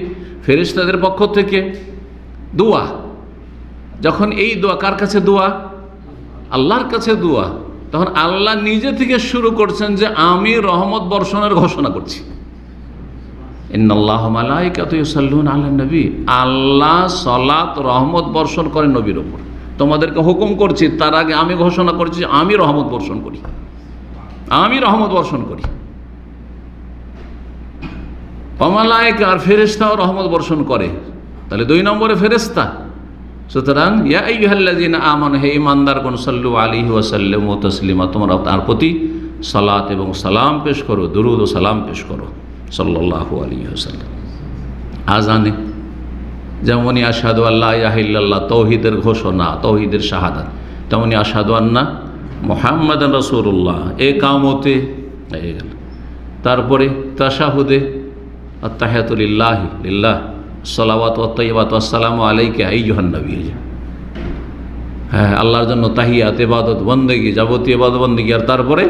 [SPEAKER 1] ফেরেশতাদের পক্ষ থেকে দোয়া। যখন এই দোয়া, কার কাছে দোয়া? আল্লাহর কাছে দোয়া, তখন আল্লাহ নিজে থেকে শুরু করছেন যে আমি রহমত বর্ষণের ঘোষণা করছি। ইন্নাল্লাহা মালাইকাতুহু ইউসাল্লুনা আলান নবী, আল্লাহ সালাত রহমত বর্ষণ করেন নবীর উপর। তোমাদেরকে হুকুম করছি, তার আগে আমি ঘোষণা করছি আমি রহমত বর্ষণ করি, আমি রহমত বর্ষণ করি। মালায়েকা আর ফেরেশতাও রহমত বর্ষণ করে, তাহলে 2 নম্বরে ফেরেশতা। সুতরাং ইয়া আইয়ুহাল্লাযীনা আমানু, হে ঈমানদারগণ, সাল্লু আলাইহি ওয়া সাল্লিমু তাসলিমা, তোমরা তার প্রতি সালাত এবং সালাম পেশ করো, দুরূদ ও সালাম পেশ করো সাল্লাল্লাহু আলাইহি ওয়াসাল্লাম। আজানে যেমনই আশহাদু আল্লা ইলাহা ইল্লাল্লাহ তাওহীদের ঘোষণা, তাওহীদের শাহাদাত, তেমনি আশহাদু আন্না মুহাম্মাদান রাসূলুল্লাহ ইকামতে হয়ে গেল। তারপরে তাশাহুদে আত-তাহিয়াতু লিল্লাহি লিল্লাহ, সালাওয়াতু ওয়াত তাইয়্যিবাতু আসসালামু আলাইকা আইয়ুহান নবী। হ্যাঁ, আল্লাহর জন্য তাহিয়াত, ইবাদত, বন্দেগী, যাবতীয় ইবাদত বন্দেগী। আর তারপরে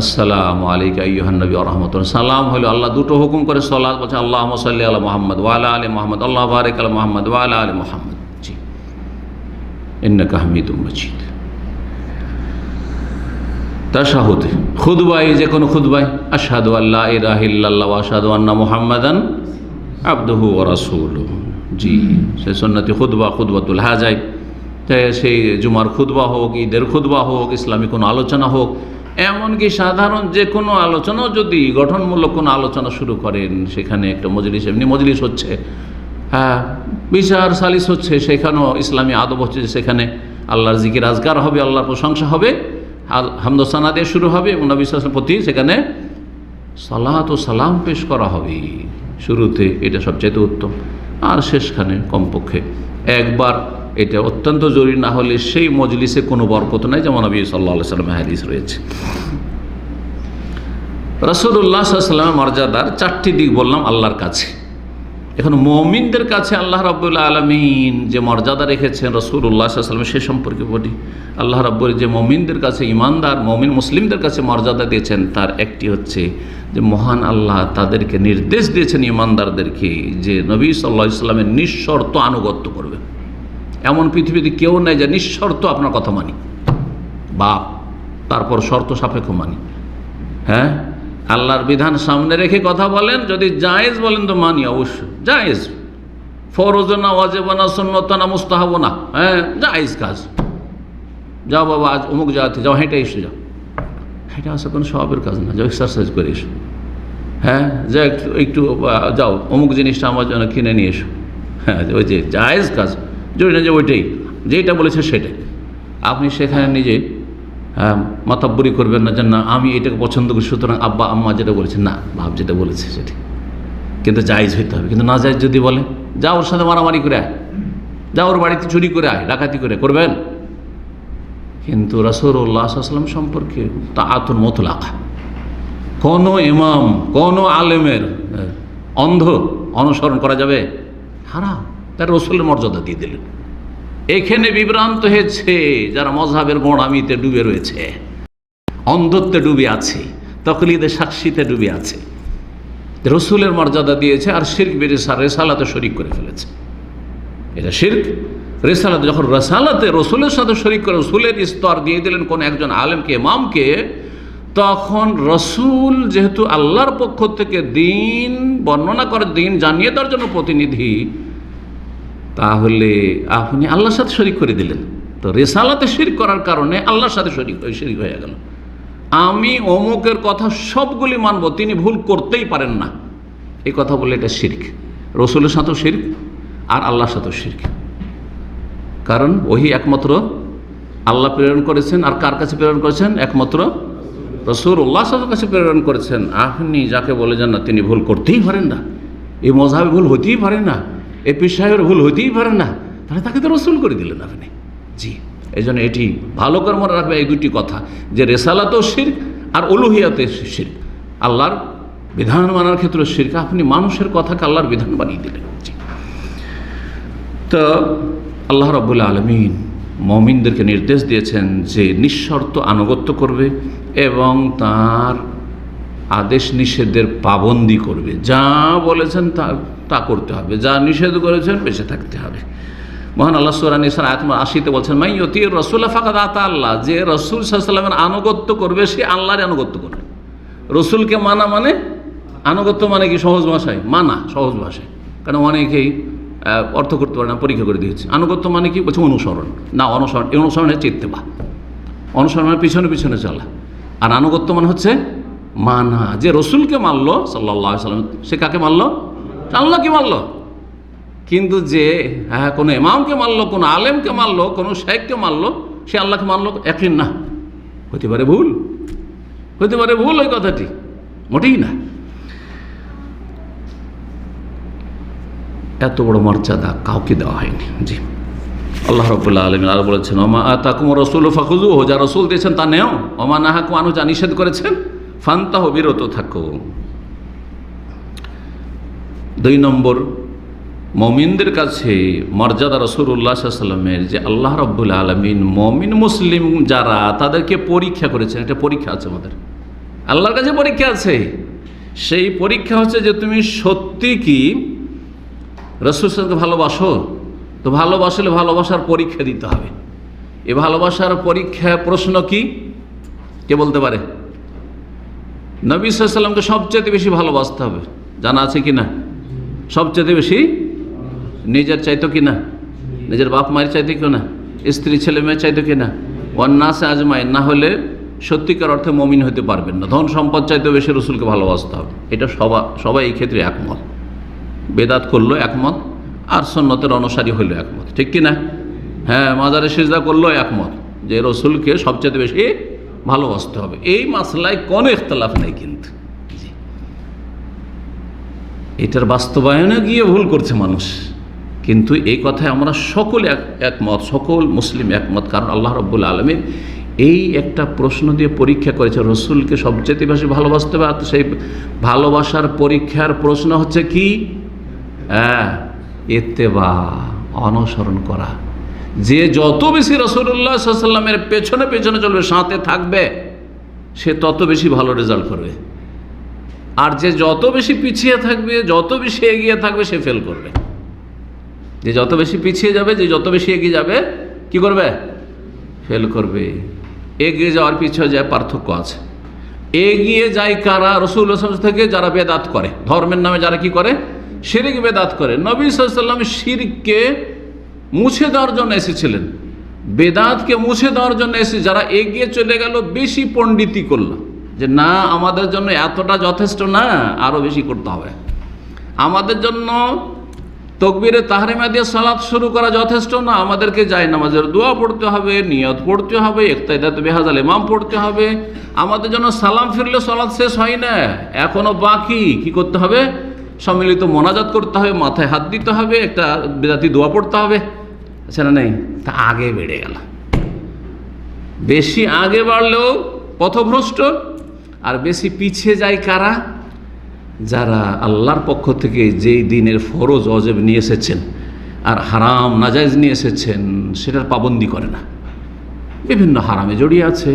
[SPEAKER 1] আসসালামু আলাইকা আইয়ুহান নবী ওয়া রাহমাতুল্লাহ। সালাম হলো আল্লাহ দুটো হুকুম করে, সালাত বলছে আল্লাহুম্মা সাল্লি আলা মুহাম্মদ ওয়া আলা আলি মুহাম্মদ, আল্লাহু বারিক আলা মুহাম্মদ ওয়া আলা আলি মুহাম্মদ। জি, ইন্নাকা হামিদুম মাজিদ। তাশাহুদ, খুতবায়, যে কোনো খুতবায় আশহাদু আল্লা ইলাহা ইল্লাল্লাহ ওয়া আশহাদু আন্না মুহাম্মাদান আবদুহু ওয়া রাসূলুহু। জি, সেই সুন্নতি খুতবা, খুতবাতুল হাজাই, সেই জুমার খুতবা হোক, ঈদের খুতবা হোক, ইসলামী কোনো আলোচনা হোক, এমনকি সাধারণ যে কোনো আলোচনাও যদি গঠনমূলক কোনো আলোচনা শুরু করেন, সেখানে একটা মজলিস, এমনি মজলিস হচ্ছে, হ্যাঁ, বিচার সালিস হচ্ছে, সেখানেও ইসলামী আদব হচ্ছে, সেখানে আল্লাহর জিকির আজকার হবে, আল্লাহর প্রশংসা হবে, হামদ সানা দিয়ে শুরু হবে এবং নবী সাল্লাল্লাহু আলাইহি ওয়াসাল্লামের প্রতি সেখানে সালাত ও সালাম পেশ করা হবে শুরুতে। এটা সবচাইতে উত্তম। আর শেষখানে কমপক্ষে একবার, এটা অত্যন্ত জরুরি, না হলে সেই মজলিসে কোনো বরকত নাই, যেমন নবী সাল্লাল্লাহু আলাইহি ওয়াসাল্লামের হাদিস রয়েছে। রাসূলুল্লাহ সাল্লাল্লাহু আলাইহি ওয়াসাল্লামের মর্যাদার 4টি দিক বললাম আল্লাহর কাছে। এখন মুমিনদের কাছে আল্লাহ রাব্বুল আলামিন যে মর্যাদা রেখেছেন রাসূলুল্লাহ সাল্লাল্লাহু আলাইহি ওয়াসাল্লাম, সে সম্পর্কে বলি। আল্লাহ রাব্বুল যে মুমিনদের কাছে, ঈমানদার মুমিন মুসলিমদের কাছে মর্যাদা দিয়েছেন, তার একটি হচ্ছে যে মহান আল্লাহ তাদেরকে নির্দেশ দিয়েছেন, ঈমানদারদেরকে, যে নবী সাল্লাল্লাহু আলাইহি ওয়াসাল্লামের নিঃশর্ত আনুগত্য করবে। এমন পৃথিবীতে কেউ নাই যে নিঃশর্ত আপনার কথা মানি, বাপ, তারপর শর্ত সাপেক্ষ মানি। হ্যাঁ, আল্লাহর বিধান সামনে রেখে কথা বলেন, যদি জায়েজ বলেন তো মানি, অবশ্যই জায়েজ, ফরজ না, ওয়াজিব না, সুন্নত না, মুস্তাহাব না, হ্যাঁ জায়েজ কাজ। যাও বাবা, আজ অমুক জায়গাতে যাও, হেঁটে এসে যাও, হেঁটে আসা কোনো স্বভাবের কাজ না, যাও এক্সারসাইজ করে এসো। হ্যাঁ, যা একটু যাও অমুক জিনিসটা আমার জন্য কিনে নিয়ে এসো। হ্যাঁ, ওই যে জায়েজ কাজ, জরুরি না যে ওইটাই, যেটা বলেছে সেটাই। আপনি সেখানে নিজে মাতাব্বরি করবেন না যে না আমি এটাকে পছন্দ করি, সুতরাং আব্বা আম্মা যেটা বলেছেন, না, বাপ যেটা বলেছে সেটি, কিন্তু জায়েজ হইতে হবে। কিন্তু না জায়েজ যদি বলে, যা ওর সাথে মারামারি করে আয়, যা ওর বাড়িতে চুরি করে আয়, ডাকাতি করে, করবেন। কিন্তু রাসূলুল্লাহ সাল্লাল্লাহু আলাইহি ওয়াসাল্লাম সম্পর্কে তাআতুন মুতলাকা, কোনো ইমাম, কোনো আলেমের অন্ধ অনুসরণ করা যাবে? হারাম। তার রাসূলের মর্যাদা দিয়ে দিলেন। এখানে বিভ্রান্ত হয়েছে যারা মযহাবের গোঁড়ামিতে ডুবে রয়েছে, অন্ধত্বে ডুবে আছে, তাকলিদে সাক্ষীতে ডুবে আছে। রাসূলের মর্যাদা দিয়েছে আর শিরক বিরিসালাতে শরীক করে ফেলেছে। এটা শিরক রেসালাতে, যখন রেসালাতে রসুলের সাথে শরিক করে রসুলের স্তর দিয়ে দিলেন কোন একজন আলেমকে, ইমামকে, তখন রসুল যেহেতু আল্লাহর পক্ষ থেকে দিন বর্ণনা করে, দিন জানিয়ে দেওয়ার জন্য প্রতিনিধি, তাহলে আপনি আল্লাহর সাথে শরিক করে দিলেন। তো রেসালাতে শিরক করার কারণে আল্লাহর সাথে শরিক হয়ে গেল। আমি অমুকের কথা সবগুলি মানব, তিনি ভুল করতেই পারেন না, এই কথা বলে এটা শিরক। রসুলের সাথেও শিরক আর আল্লাহর সাথেও শিরক। কারণ ওহি একমাত্র আল্লাহ প্রেরণ করেছেন, আর কার কাছে প্রেরণ করেছেন? একমাত্র রাসূলুল্লাহ সাল্লাল্লাহু আলাইহি ওয়াসাল্লামের কাছে প্রেরণ করেছেন। আপনি যাকে বলে যান না তিনি ভুল করতেই পারেন না, এই মযহাবে ভুল হতেই পারে না, এই পীর সাহেবের ভুল হতেই পারে না, তাহলে তাকে তো রসুল করে দিলেন আপনি। জি, এই জন্য এটি ভালো করে মনে রাখবে এই দুটি কথা, যে রেসালাতেও শিরক আর উলুহিয়াতে শিরক। আল্লাহর বিধান মানার ক্ষেত্রে শিরক, আপনি মানুষের কথাকে আল্লাহর বিধান বানিয়ে দিলেন। জি, তো আল্লাহ রাব্বুল আলামিন মুমিনদেরকে নির্দেশ দিয়েছেন যে নিঃশর্ত আনুগত্য করবে এবং তার আদেশ নিষেধের পাবন্দি করবে। যা বলেছেন তা করতে হবে, যা নিষেধ করেছেন বেঁচে থাকতে হবে। মহান আল্লাহ সূরা নিসার আয়াত ৮০-তে বলছেন, মাই ইউতির রাসূলা ফাকাদ আতা আল্লাহ, যে রাসূল সাল্লাল্লাহু আলাইহি ওয়াসাল্লামের আনুগত্য করবে সে আল্লাহর আনুগত্য করবে। রসুলকে মানা মানে, আনুগত্য মানে কি? সহজ ভাষায় মানা, সহজ ভাষায়, কারণ অনেকেই অর্থ করতে পারে না, পরীক্ষা করে দিয়েছে। আনুগত্য মানে কি? বলছে অনুসরণ। না, অনুসরণের চিত্তেবা, অনুসরণের পিছনে পিছনে চলা। আর আনুগত্য মানে হচ্ছে মানা। যে রসুলকে মানলো সাল্লাল্লাহু আলাইহি ওয়াসাল্লাম, সে কাকে মানলো? আল্লাহকে মানলো। কিন্তু যে কোনো ইমামকে মানলো, কোনো আলেমকে মানলো, কোনো শাইখকে মানলো, সে আল্লাহকে মানলো, একই না। হতে পারে ভুল, হতে পারে ভুল, ওই কথাটি মোটেই না। এত বড় মর্যাদা কাউকে দেওয়া হয়নি। জি, আল্লাহ রাব্বুল আলামিন আর বলেছেন, ওমা আতাকুমুর রাসূলু ফাখুযুহু, যা রাসূল দিয়েছেন তা নেও, ওমা নাহাকুম আনহু, যা নিষেধ করেছেন ফান্তাহু, বিরত থাকো। ২ নম্বর, মুমিনদের কাছে মর্যাদা রাসূলুল্লাহ সাল্লাল্লাহু আলাইহি ওয়াসাল্লামের, যে আল্লাহ রাব্বুল আলামিন মুমিন মুসলিম যারা তাদেরকে পরীক্ষা করেছেন। একটা পরীক্ষা আছে আমাদের, আল্লাহর কাছে পরীক্ষা আছে। সেই পরীক্ষা হচ্ছে যে তুমি সত্যি কি রাসূল সাল্লাল্লাহু আলাইহি ওয়াসাল্লামকে ভালোবাসো? তো ভালোবাসলে ভালোবাসার পরীক্ষা দিতে হবে। এই ভালোবাসার পরীক্ষা প্রশ্ন কি? কে বলতে পারে? নবী সাল্লাল্লাহু আলাইহি ওয়াসাল্লামকে সবচেয়ে বেশি ভালোবাসতে হবে, জানা আছে কি না? সবচেয়ে বেশি নিজের চাইতো কি না? নিজের বাপ মায়ের চাইতে কেউ না? স্ত্রী ছেলে মেয়ের চাইতো কি না? ওয়ান্নাসে আজমাইন, না হলে সত্যিকার অর্থে মুমিন হতে পারবেন না। ধন সম্পদ চাইতে বেশি রসুলকে ভালোবাসতে হবে। এটা সবাই এই ক্ষেত্রে একমত। বেদাত করলো একমত, আর সুন্নতের অনুসারী হইল একমত, ঠিক কি না? হ্যাঁ, মাজারে সিজদা করলো একমত যে রসুলকে সবচেয়ে বেশি ভালোবাসতে হবে। এই মাসলায় কোনো ইখতিলাফ নেই। কিন্তু এটার বাস্তবায়নে গিয়ে ভুল করছে মানুষ, কিন্তু এই কথায় আমরা সকলে একমত, সকল মুসলিম একমত। কারণ আল্লাহ রাব্বুল আলামিন এই একটা প্রশ্ন দিয়ে পরীক্ষা করেছে, রসুলকে সবচেয়ে বেশি ভালোবাসতে হবে। আর সেই ভালোবাসার পরীক্ষার প্রশ্ন হচ্ছে কি? ইত্তেবা, অনুসরণ করা। যে যত বেশি রাসূলুল্লাহ সাল্লাল্লাহু আলাইহি ওয়াসাল্লামের পেছনে পেছনে চলবে, সাথে থাকবে, সে তত বেশি ভালো রেজাল্ট করবে। আর যে যত বেশি পিছিয়ে থাকবে, যত বেশি এগিয়ে থাকবে, সে ফেল করবে। যে যত বেশি পিছিয়ে যাবে, যে যত বেশি এগিয়ে যাবে, কি করবে? ফেল করবে। এগিয়ে যাওয়ার পিছিয়ে যায় পার্থক্য আছে। এগিয়ে যায় কারা? রাসূলুল্লাহ সাল্লাল্লাহু আলাইহি ওয়াসাল্লাম থেকে যারা বেদাত করে, ধর্মের নামে যারা কি করে? শিরক বেদাত করে। নবী সাল্লাল্লাহু আলাইহি ওয়াসাল্লাম শিরককে মুছে দেওয়ার জন্য এসেছিলেন, বেদাতকে মুছে দেওয়ার জন্য এসে যারা এগিয়ে চলে গেল, বেশি পণ্ডিতি করলো, যে না আমাদের জন্য এতটা যথেষ্ট না, আরও বেশি করতে হবে। আমাদের জন্য তাকবীরে তাহরিমা দিয়ে সালাত শুরু করা যথেষ্ট না, আমাদেরকে জায়নামাজের দোয়া পড়তে হবে, নিয়ত পড়তে হবে, ইক্তাদাত বিহাজাল ইমাম পড়তে হবে। আমাদের জন্য সালাম ফিরলে সালাত শেষ হয় না, এখনো বাকি। কি করতে হবে? সম্মিলিত মোনাজাত করতে হবে, মাথায় হাত দিতে হবে, একটা বিদাতি দোয়া পড়তে হবে, আছে না নেই? তা আগে বেড়ে গেল। বেশি আগে বাড়লেও পথভ্রষ্ট, আর বেশি পিছিয়ে যায় কারা? যারা আল্লাহর পক্ষ থেকে যেই দিনের ফরজ ওয়াজিব নিয়ে এসেছেন আর হারাম নাজায়েজ নিয়ে এসেছেন, সেটার পাবন্দি করে না, বিভিন্ন হারামে জড়িয়ে আছে,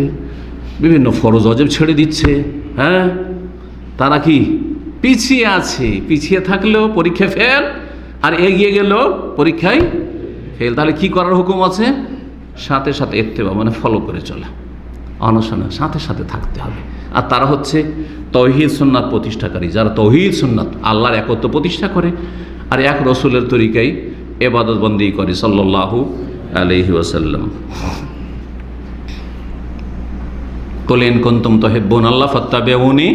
[SPEAKER 1] বিভিন্ন ফরজ ওয়াজিব ছেড়ে দিচ্ছে। হ্যাঁ, তারা কি পিছিয়ে আছে? পিছিয়ে থাকলেও পরীক্ষা ফেল, আর এগিয়ে গেলেও পরীক্ষায় ফেল, তাহলে কি করার হুকুম আছে? সাথে সাথে ইত্তেবা মানে ফলো করে চলা, অনুসরণের সাথে সাথে থাকতে হবে। আর তারা হচ্ছে তৌহিদ সুন্নাত প্রতিষ্ঠাকারী, যারা তৌহিদ সুন্নাত আল্লাহর একত্ব প্রতিষ্ঠা করে আর এক রসুলের তরিকায় ইবাদত বন্দেগী করে সাল্লাল্লাহু আলাইহি ওয়াসাল্লাম। কুল ইন কুনতুম তুহিব্বুনাল্লাহ ফাত্তাবিউনি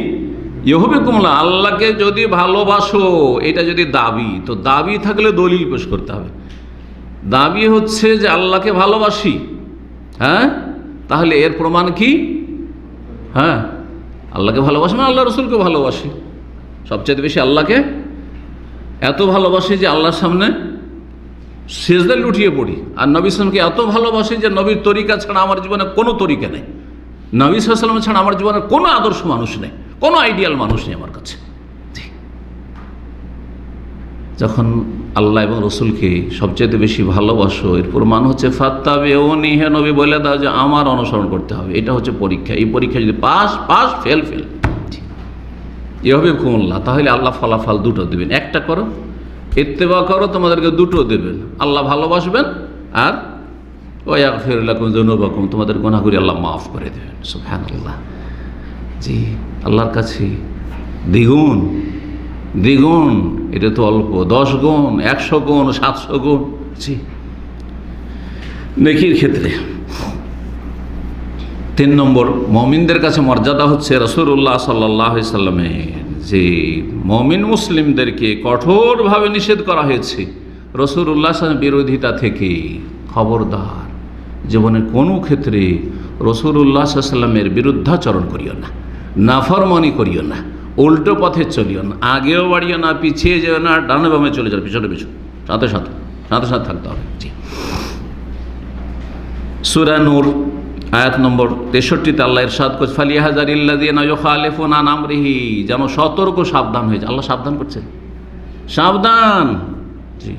[SPEAKER 1] ইউহিব্বুকুমুল্লাহ। আল্লাহকে যদি ভালোবাসো, এটা যদি দাবি, তো দাবি থাকলে দলিল পেশ করতে হবে। দাবি হচ্ছে যে আল্লাহকে ভালোবাসি, হ্যাঁ, তাহলে এর প্রমাণ কি? হ্যাঁ, আল্লাহকে ভালোবাসি মানে আল্লাহ রসুলকে ভালোবাসি, সবচেয়ে বেশি আল্লাহকে এত ভালোবাসি যে আল্লাহর সামনে সিজদায় লুটিয়ে পড়ি। আর নবী সাল্লামকে এত ভালোবাসি যে নবীর তরিকা ছাড়া আমার জীবনে কোনো তরিকা নেই, নবী সাল্লাম ছাড়া আমার জীবনে কোনো আদর্শ মানুষ নেই, কোনো আইডিয়াল মানুষ নেই আমার কাছে। যখন আল্লাহ এবং রসুলকে সবচেয়ে বেশি ভালোবাসো, এর প্রমাণ হচ্ছে ফাত্তাবিউনি, হে নবী বলে দাও যে আমার অনুসরণ করতে হবে। এটা হচ্ছে পরীক্ষা। এই পরীক্ষা যদি পাস পাস, ফেল ফেল, ইউহিব্বুকুমুল্লাহ, তাহলে আল্লাহ ফলাফল দুটো দেবেন। একটা করো, ইত্তেবা করো, তোমাদেরকে দুটো দেবেন, আল্লাহ ভালোবাসবেন আর ওয়াগফির লাকুম যুনুবাকুম, তোমাদের গুনাহগুলি আল্লাহ মাফ করে দেবেন। সুবহানাল্লাহ। জি, আল্লাহর কাছে দ্বিগুণ দ্বিগুণ, এটা তো অল্প, 10 গুণ, 100 গুণ, 700 গুণ। জি, নেকির ক্ষেত্রে 3 নম্বর, মুমিনদের কাছে মর্যাদা হচ্ছে রাসূলুল্লাহ সাল্লাল্লাহু আলাইহি সাল্লামের যে মুমিন মুসলিমদেরকে কঠোরভাবে নিষেধ করা হয়েছে রাসূলুল্লাহ সাল্লাল্লাহু বিরোধিতা থেকে। খবরদার, জীবনের কোনো ক্ষেত্রে রাসূলুল্লাহ সাল্লাল্লাহু আলাইহি সাল্লামের বিরুদ্ধাচরণ করিও না, নাফরমানি করিও না, উল্টো পথে চলিও না, আগেও বাড়িও না, পিছিয়ে যেও না, ডানে বামে চলে যাও, পিছনে পিছনে, সাথে সাথে সাথে সাথে থাকতে হবে। জি, সূরা নূর আয়াত নম্বর 63-তে আল্লাহ ইরশাদ করছে, ফালিয়াহযারিল্লাযীনা ইউখালিফুনা আন আমরিহি, যেন সতর্ক সাবধান হয়ে যায়। আল্লাহ সাবধান করছেন, সাবধান। জি,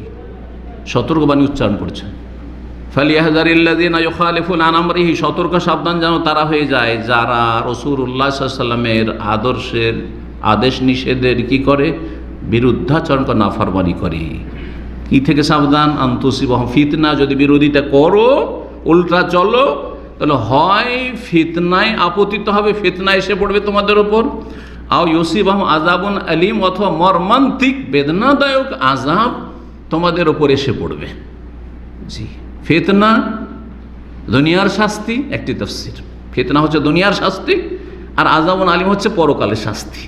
[SPEAKER 1] সতর্কবাণী উচ্চারণ করছেন। ফালিয়াহযারিল্লাযীনা ইউখালিফুনা আন আমরিহি, সতর্ক সাবধান যেন তারা হয়ে যায় যারা রাসূলুল্লাহ সাল্লাল্লাহু আলাইহি সাল্লামের আদর্শের আদেশ নিষেধের কি করে? বিরুদ্ধাচরণ করে, নাফরমানি করে। কি থেকে সাবধান? আন তুসিবাহুম ফিতনা, যদি বিরোধিতা করো, উল্টা চলো, তাহলে হয় ফিতনায় আপতিত হবে, ফিতনা এসে পড়বে তোমাদের ওপর, আও ইউসিবাহুম আযাবুন আলীম, অথবা মর্মান্তিক বেদনাদায়ক আযাব তোমাদের ওপর এসে পড়বে। জি, ফিতনা দুনিয়ার শাস্তি, একটি তাফসীর। ফিতনা হচ্ছে দুনিয়ার শাস্তি, আর আযাবুন আলীম হচ্ছে পরকালের শাস্তি।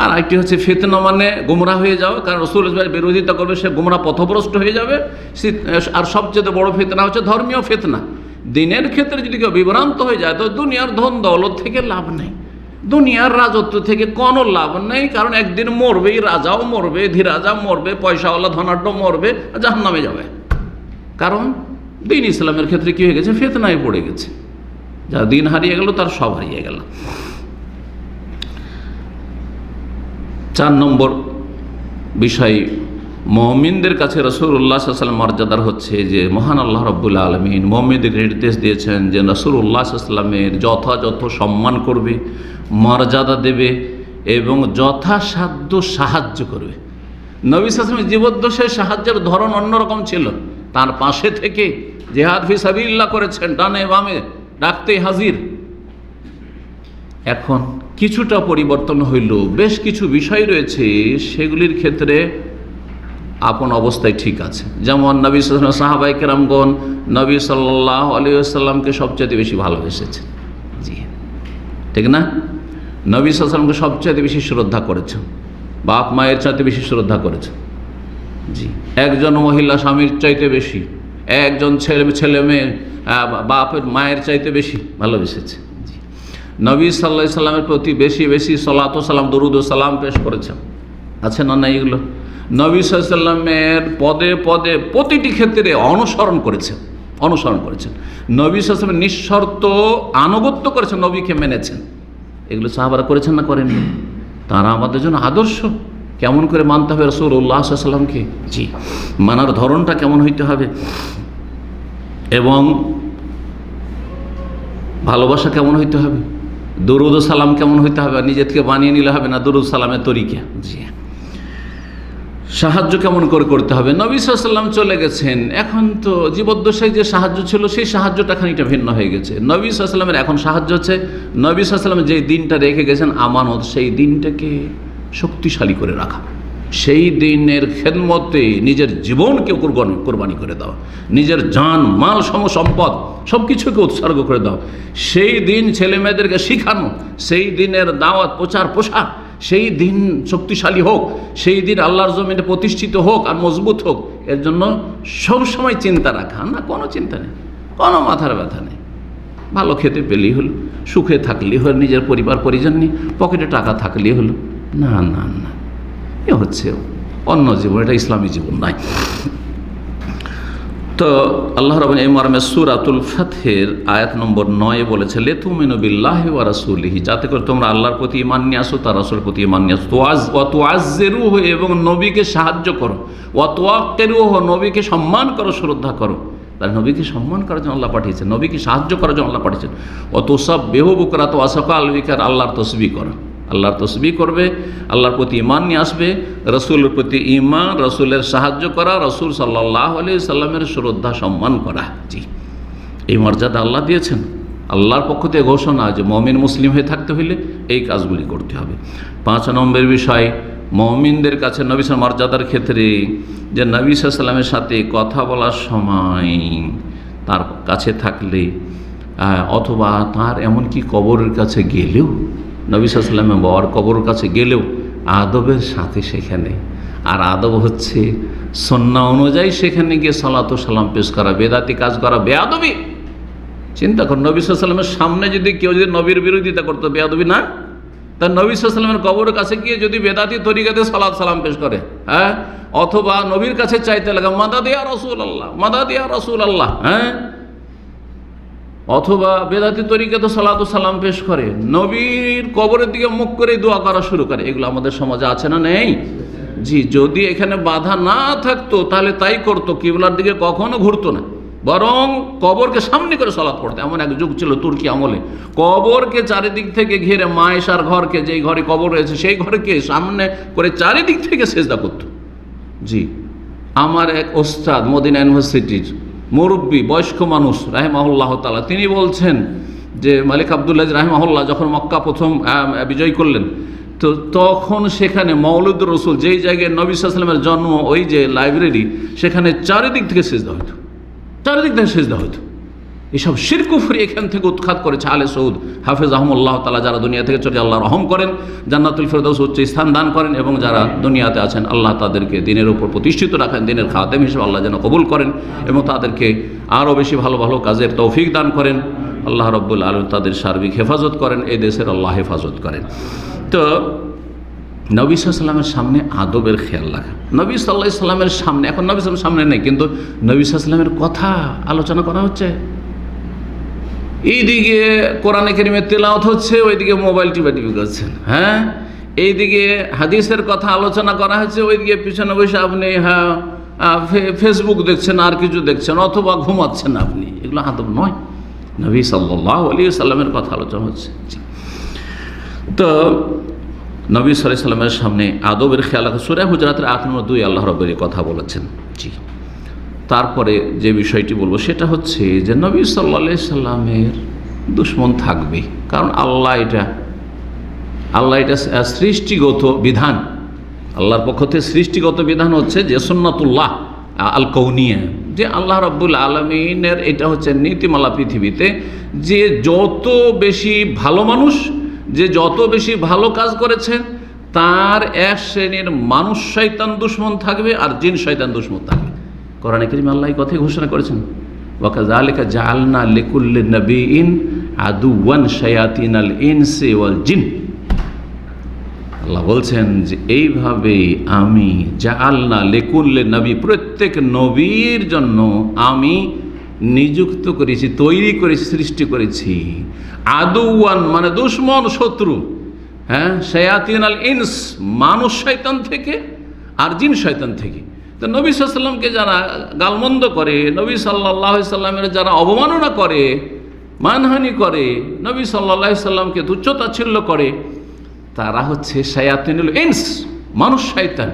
[SPEAKER 1] আর একটি হচ্ছে ফিতনা মানে গুমরাহ হয়ে যাওয়া, কারণ রাসূলুল্লাহর বিরোধিতা করবে সে গুমরাহ পথভ্রষ্ট হয়ে যাবে। আর সবচেয়ে বড় ফিতনা হচ্ছে ধর্মীয় ফিতনা। দিনের ক্ষেত্রে যদি কেউ বিভ্রান্ত হয়ে যায়, তো দুনিয়ার ধন দৌলত থেকে লাভ নেই, দুনিয়ার রাজত্ব থেকে কোনো লাভ নেই, কারণ একদিন মরবেই, রাজাও মরবে, ধীরাজা মরবে, পয়সাওয়ালা ধনাঢ্য মরবে, জাহান্নামে যাবে। কারণ দিন ইসলামের ক্ষেত্রে কী হয়ে গেছে? ফিতনায় পড়ে গেছে। যা দিন হারিয়ে গেল তার সব হারিয়ে গেল। 4 নম্বর বিষয়, মুমিনদের কাছে রাসূলুল্লাহ সাল্লাল্লাহু আলাইহি ওয়াসাল্লাম মর্যাদার হচ্ছে যে মহান আল্লাহ রাব্বুল আলামিন মুমিনদের নির্দেশ দিয়েছেন যে রাসূলুল্লাহ সাল্লাল্লাহু আলাইহি ওয়াসাল্লামের যথাযথ সম্মান করবে, মর্যাদা দেবে এবং যথাসাধ্য সাহায্য করবে। নবী সাল্লাল্লাহু আলাইহি ওয়াসাল্লামের জীবদ্দশায় সাহায্যের ধরন অন্যরকম ছিল। তার পাশে থেকে জিহাদ ফি সাবিলিল্লাহ করেছেন, ডানে বামে ডাকতেই হাজির। এখন কিছুটা পরিবর্তন হইল, বেশ কিছু বিষয় রয়েছে সেগুলির ক্ষেত্রে আপন অবস্থায় ঠিক আছে। যেমন নবী সাল্লাল্লাহু আলাইহি ওয়াসাল্লাম, সাহাবায়ে কেরামগণ নবী সাল্লাল্লাহু আলাইহি ওয়াসাল্লামকে সবচেয়ে বেশি ভালোবেসেছেন। জি, ঠিক না? নবী সাল্লাল্লাহু আলাইহি ওয়াসাল্লামকে সবচেয়ে বেশি শ্রদ্ধা করেছেন, বাপ মায়ের চাইতে বেশি শ্রদ্ধা করেছেন। জি, একজন মহিলা স্বামীর চাইতে বেশি, একজন ছেলে মেয়ে বাপের মায়ের চাইতে বেশি ভালোবেসেছে। জি, নবী সাল্লাল্লাহু আলাইহি ওয়াসাল্লামের প্রতি বেশি বেশি সালাত ও সালাম, দরুদ ও সালাম পেশ করেছেন। আছে না না এগুলো? নবী সাল্লাল্লাহু আলাইহি ওয়াসাল্লামের পদে পদে প্রতিটি ক্ষেত্রে অনুসরণ করেছেন। নবী সাল্লাল্লাহু আলাইহি ওয়াসাল্লামের নিঃশর্ত আনুগত্য করেছেন, নবীকে মেনেছেন। এগুলো সাহাবারা করেছেন না করেননি? তারা আমাদের জন্য আদর্শ। কেমন করে মানতে হবে রাসূলুল্লাহ সাল্লাল্লাহু আলাইহি ওয়াসাল্লামকে? জি, মানার ধরনটা কেমন হইতে হবে এবং ভালোবাসা কেমন হইতে হবে, দরুদ ও সালাম কেমন হইতে হবে। নিজে থেকে বানিয়ে নিলে হবে না, দরুদ সালামের তরিকা। জি, সাহায্য কেমন করে করতে হবে? নবী সাল্লাল্লাহু আলাইহি ওয়াসাল্লাম চলে গেছেন, এখন তো জীবদ্দশায় যে সাহায্য ছিল সেই সাহায্যটা খানিকটা ভিন্ন হয়ে গেছে। নবী সাল্লাল্লাহু আলাইহি ওয়াসাল্লামের এখন সাহায্য হচ্ছে নবী সাল্লাল্লাহু আলাইহি ওয়াসাল্লাম যে দিনটা রেখে গেছেন আমানত, সেই দিনটাকে শক্তিশালী করে রাখা, সেই দিনের খেদমতে নিজের জীবনকে কোরবানি করে দেওয়া, নিজের জান মাল সম্পদ সব কিছুকে উৎসর্গ করে দেওয়া, সেই দিন ছেলে মেয়েদেরকে শিখানো, সেই দিনের দাওয়াত প্রচার প্রসার, সেই দিন শক্তিশালী হোক, সেই দিন আল্লাহর জমিনে প্রতিষ্ঠিত হোক আর মজবুত হোক, এর জন্য সবসময় চিন্তা রাখা। না, কোনো চিন্তা নেই, কোনো মাথার ব্যথা নেই, ভালো খেতে পেলেই হলো, সুখে থাকলেই হলো, নিজের পরিবার পরিজন নিয়ে পকেটে টাকা থাকলেই হলো। না না না, এ হচ্ছে অন্য জীবন, এটা ইসলামী জীবন নয়। তো আল্লাহ রাব্বুল এই মর্মে সূরাতুল ফাতহের আয়াত নম্বর 9 বলেছে, লিতুমিনু বিল্লাহি ওয়া রাসূলিহি, যাতে করে তোমরা আল্লাহর প্রতি ঈমান নিয়ে আসো, তার রাসূলের প্রতি ঈমান নিয়ে আসো, ওয়া তুআজ্জিরুহু, এবং নবীকে সাহায্য করো, ওয়া তুওয়াক্কিরুহু, নবীকে সম্মান করো, শ্রদ্ধা করো। তার নবীকে সম্মান করার জন্য আল্লাহ পাঠিয়েছেন, নবীকে সাহায্য করার জন্য আল্লাহ পাঠিয়েছেন। ওয়া তুসাব্বিহু বুকরাত ওয়া আসাকাল, আল্লাহর তসবিহ করো, আল্লাহর তসবিহ করবে, আল্লাহর প্রতি ঈমান নিয়ে আসবে, রসুলের প্রতি ঈমান, রসুলের সাহায্য করা, রসুল সাল্লাল্লাহু আলাইহি সাল্লামের শ্রদ্ধা সম্মান করা। জি, এই মর্যাদা আল্লাহ দিয়েছেন। আল্লাহর পক্ষ থেকে ঘোষণা যে মুমিন মুসলিম হয়ে থাকতে হইলে এই কাজগুলি করতে হবে। 5 নম্বর বিষয়, মুমিনদের কাছে নবী সাল্লাল্লাহু আলাইহি মর্যাদার ক্ষেত্রে যে নবী সাল্লাল্লাহু আলাইহি সাল্লামের সাথে কথা বলার সময় তার কাছে থাকলে অথবা তার এমনকি কবরের কাছে গেলেও, নবী সাল্লাল্লাহু আলাইহি ওয়াসাল্লামের বাবার কবরের কাছে গেলেও আদবের সাথে সেখানে, আর আদব হচ্ছে সুন্নাহ অনুযায়ী সেখানে গিয়ে সালাত ও সালাম পেশ করা, বেদাতি কাজ করা বেয়াদবি। চিন্তা কর, নবী সাল্লাল্লাহু আলাইহি ওয়াসাল্লামের সামনে যদি কেউ যদি নবীর বিরোধিতা করতো, বেয়াদবি না? তার নবী সাল্লাল্লাহু আলাইহি ওয়াসাল্লামের কবরের কাছে গিয়ে যদি বেদাতি তরিকাতে সালাত সালাম পেশ করে, হ্যাঁ, অথবা নবীর কাছে চাইতে লাগা মাদাদ ইয়া রাসূলুল্লাহ, মাদাদ ইয়া রাসূলুল্লাহ, হ্যাঁ, অথবা বেদাতি তরিকাতে সালাত ও সালাম পেশ করে, নবীর কবরের দিকে মুখ করে দোয়া করা শুরু করে, এগুলো আমাদের সমাজে আছে না নেই? জি, যদি এখানে বাধা না থাকতো তাহলে তাই করতো, কিবলার দিকে কখনো ঘুরতো না, বরং কবরকে সামনে করে সালাত পড়তো। এমন এক যুগ ছিল তুর্কি আমলে, কবরকে চারিদিক থেকে ঘিরে, মা আয়েশার ঘরকে, যেই ঘরে কবর রয়েছে সেই ঘরকে সামনে করে চারিদিক থেকে সেজদা করতো। জি, আমার এক ওস্তাদ মদিনা ইউনিভার্সিটির মুরব্বী বয়স্ক মানুষ রাহিমাহুল্লাহ তাআলা, তিনি বলছেন যে মালিক আবদুল্লাহ রাহিমাহুল্লাহ যখন মক্কা প্রথম বিজয় করলেন, তো তখন সেখানে মওলুদ রসুল, যেই জায়গায় নবী সাল্লাল্লাহু আলাইহি ওয়াসাল্লামের জন্ম, ওই যে লাইব্রেরি, সেখানে চারিদিক থেকে সেজদা হতো, চারিদিক থেকে সেজদা হতো। এসব শিরক কুফরি এখান থেকে উৎখাত করেছে আলে সৌদ হাফেজাহুমুল্লাহ তাআলা, যারা দুনিয়া থেকে চলে আল্লাহ রহম করেন, জান্নাতুল ফেরদৌস উচ্চ স্থান দান করেন, এবং যারা দুনিয়াতে আছেন আল্লাহ তাদেরকে দিনের উপর প্রতিষ্ঠিত রাখেন, দিনের খাদেম হিসেবে আল্লাহ যেন কবুল করেন এবং তাদেরকে আরও বেশি ভালো ভালো কাজের তৌফিক দান করেন। আল্লাহ রাব্বুল আলামিন তাদের সার্বিক হেফাজত করেন, এই দেশের আল্লাহ হেফাজত করেন। তো নবী সাল্লাল্লাহু আলাইহি ওয়াসাল্লামের সামনে আদবের খেয়াল রাখা, নবী সাল্লাল্লাহু আলাইহি ওয়াসাল্লামের সামনে, এখন নবী সাল্লাল্লাহু আলাইহি ওয়াসাল্লামের সামনে নেই, কিন্তু নবী সাল্লাল্লাহু আলাইহি ওয়াসাল্লামের কথা আলোচনা করা হচ্ছে, এইদিকে কোরআনে কারীমের তেলাওয়াত হচ্ছে, ওইদিকে মোবাইল টিপি করছেন, হ্যাঁ, এইদিকে হাদিসের কথা আলোচনা করা হচ্ছে, ওইদিকে পিছনে বসে আপনি ফেসবুক দেখছেন, আর কিছু দেখছেন, অথবা ঘুমাচ্ছেন আপনি। এগুলো আদব নয়। নবী সাল্লাল্লাহু আলাইহি ওয়াসাল্লামের কথা আলোচনা হচ্ছে। তো নবী সাল্লাল্লাহু আলাইহি ওয়াসাল্লামের সামনে আদবের খেয়াল রাখা, সূরা হুজুরাতের 8 নম্বর 2 আল্লাহ রাব্বুল কথা বলেছেন। জি, তারপরে যে বিষয়টি বলবো সেটা হচ্ছে যে নবী সাল্লাল্লাহু আলাইহি ওয়াসাল্লামের দুশমন থাকবে, কারণ আল্লাহ এটা সৃষ্টিগত বিধান, আল্লাহর পক্ষ থেকে সৃষ্টিগত বিধান হচ্ছে যে সুন্নাতুল্লাহ আল কৌনিয়া, যে আল্লাহ রাব্বুল আলামিনের এটা হচ্ছে নীতিমালা পৃথিবীতে, যে যত বেশি ভালো মানুষ, যে যত বেশি ভালো কাজ করেছেন, তার এক শ্রেণীর মানুষ শয়তান দুশমন থাকবে আর জিন শয়তান দুশমন থাকবে। কোরআনে কারীমে আল্লাহ এই কথাই ঘোষণা করেছেন, ওয়া কাযালিকা জাআলনা লিকুল্লি নাবিয়্যিন আদুওয়ান শায়াতিনাল ইনসি ওয়াল জিন। আল্লাহ বলছেন যে এইভাবে আমি জাআলনা লিকুল্লি নবী, প্রত্যেক নবীর জন্য আমি নিযুক্ত করেছি, তৈরি করেছি, সৃষ্টি করেছি, আদুওয়ান মানে দুশমন, শত্রু, হ্যাঁ, শায়াতিনাল ইনস মানুষ শয়তান থেকে আর জিন শয়তান থেকে। তো নবী সাল্লাল্লাহু আলাইহি ওয়াসাল্লামকে যারা গালমন্দ করে, নবী সাল্লাল্লাহু আলাইহি ওয়াসাল্লামের যারা অবমাননা করে, মানহানি করে, নবী সাল্লাল্লাহু আলাইহি ওয়াসাল্লামকে তুচ্ছ-তাচ্ছিল্য করে, তারা হচ্ছে শায়াতিনুল ইনস, মানুষ শয়তান।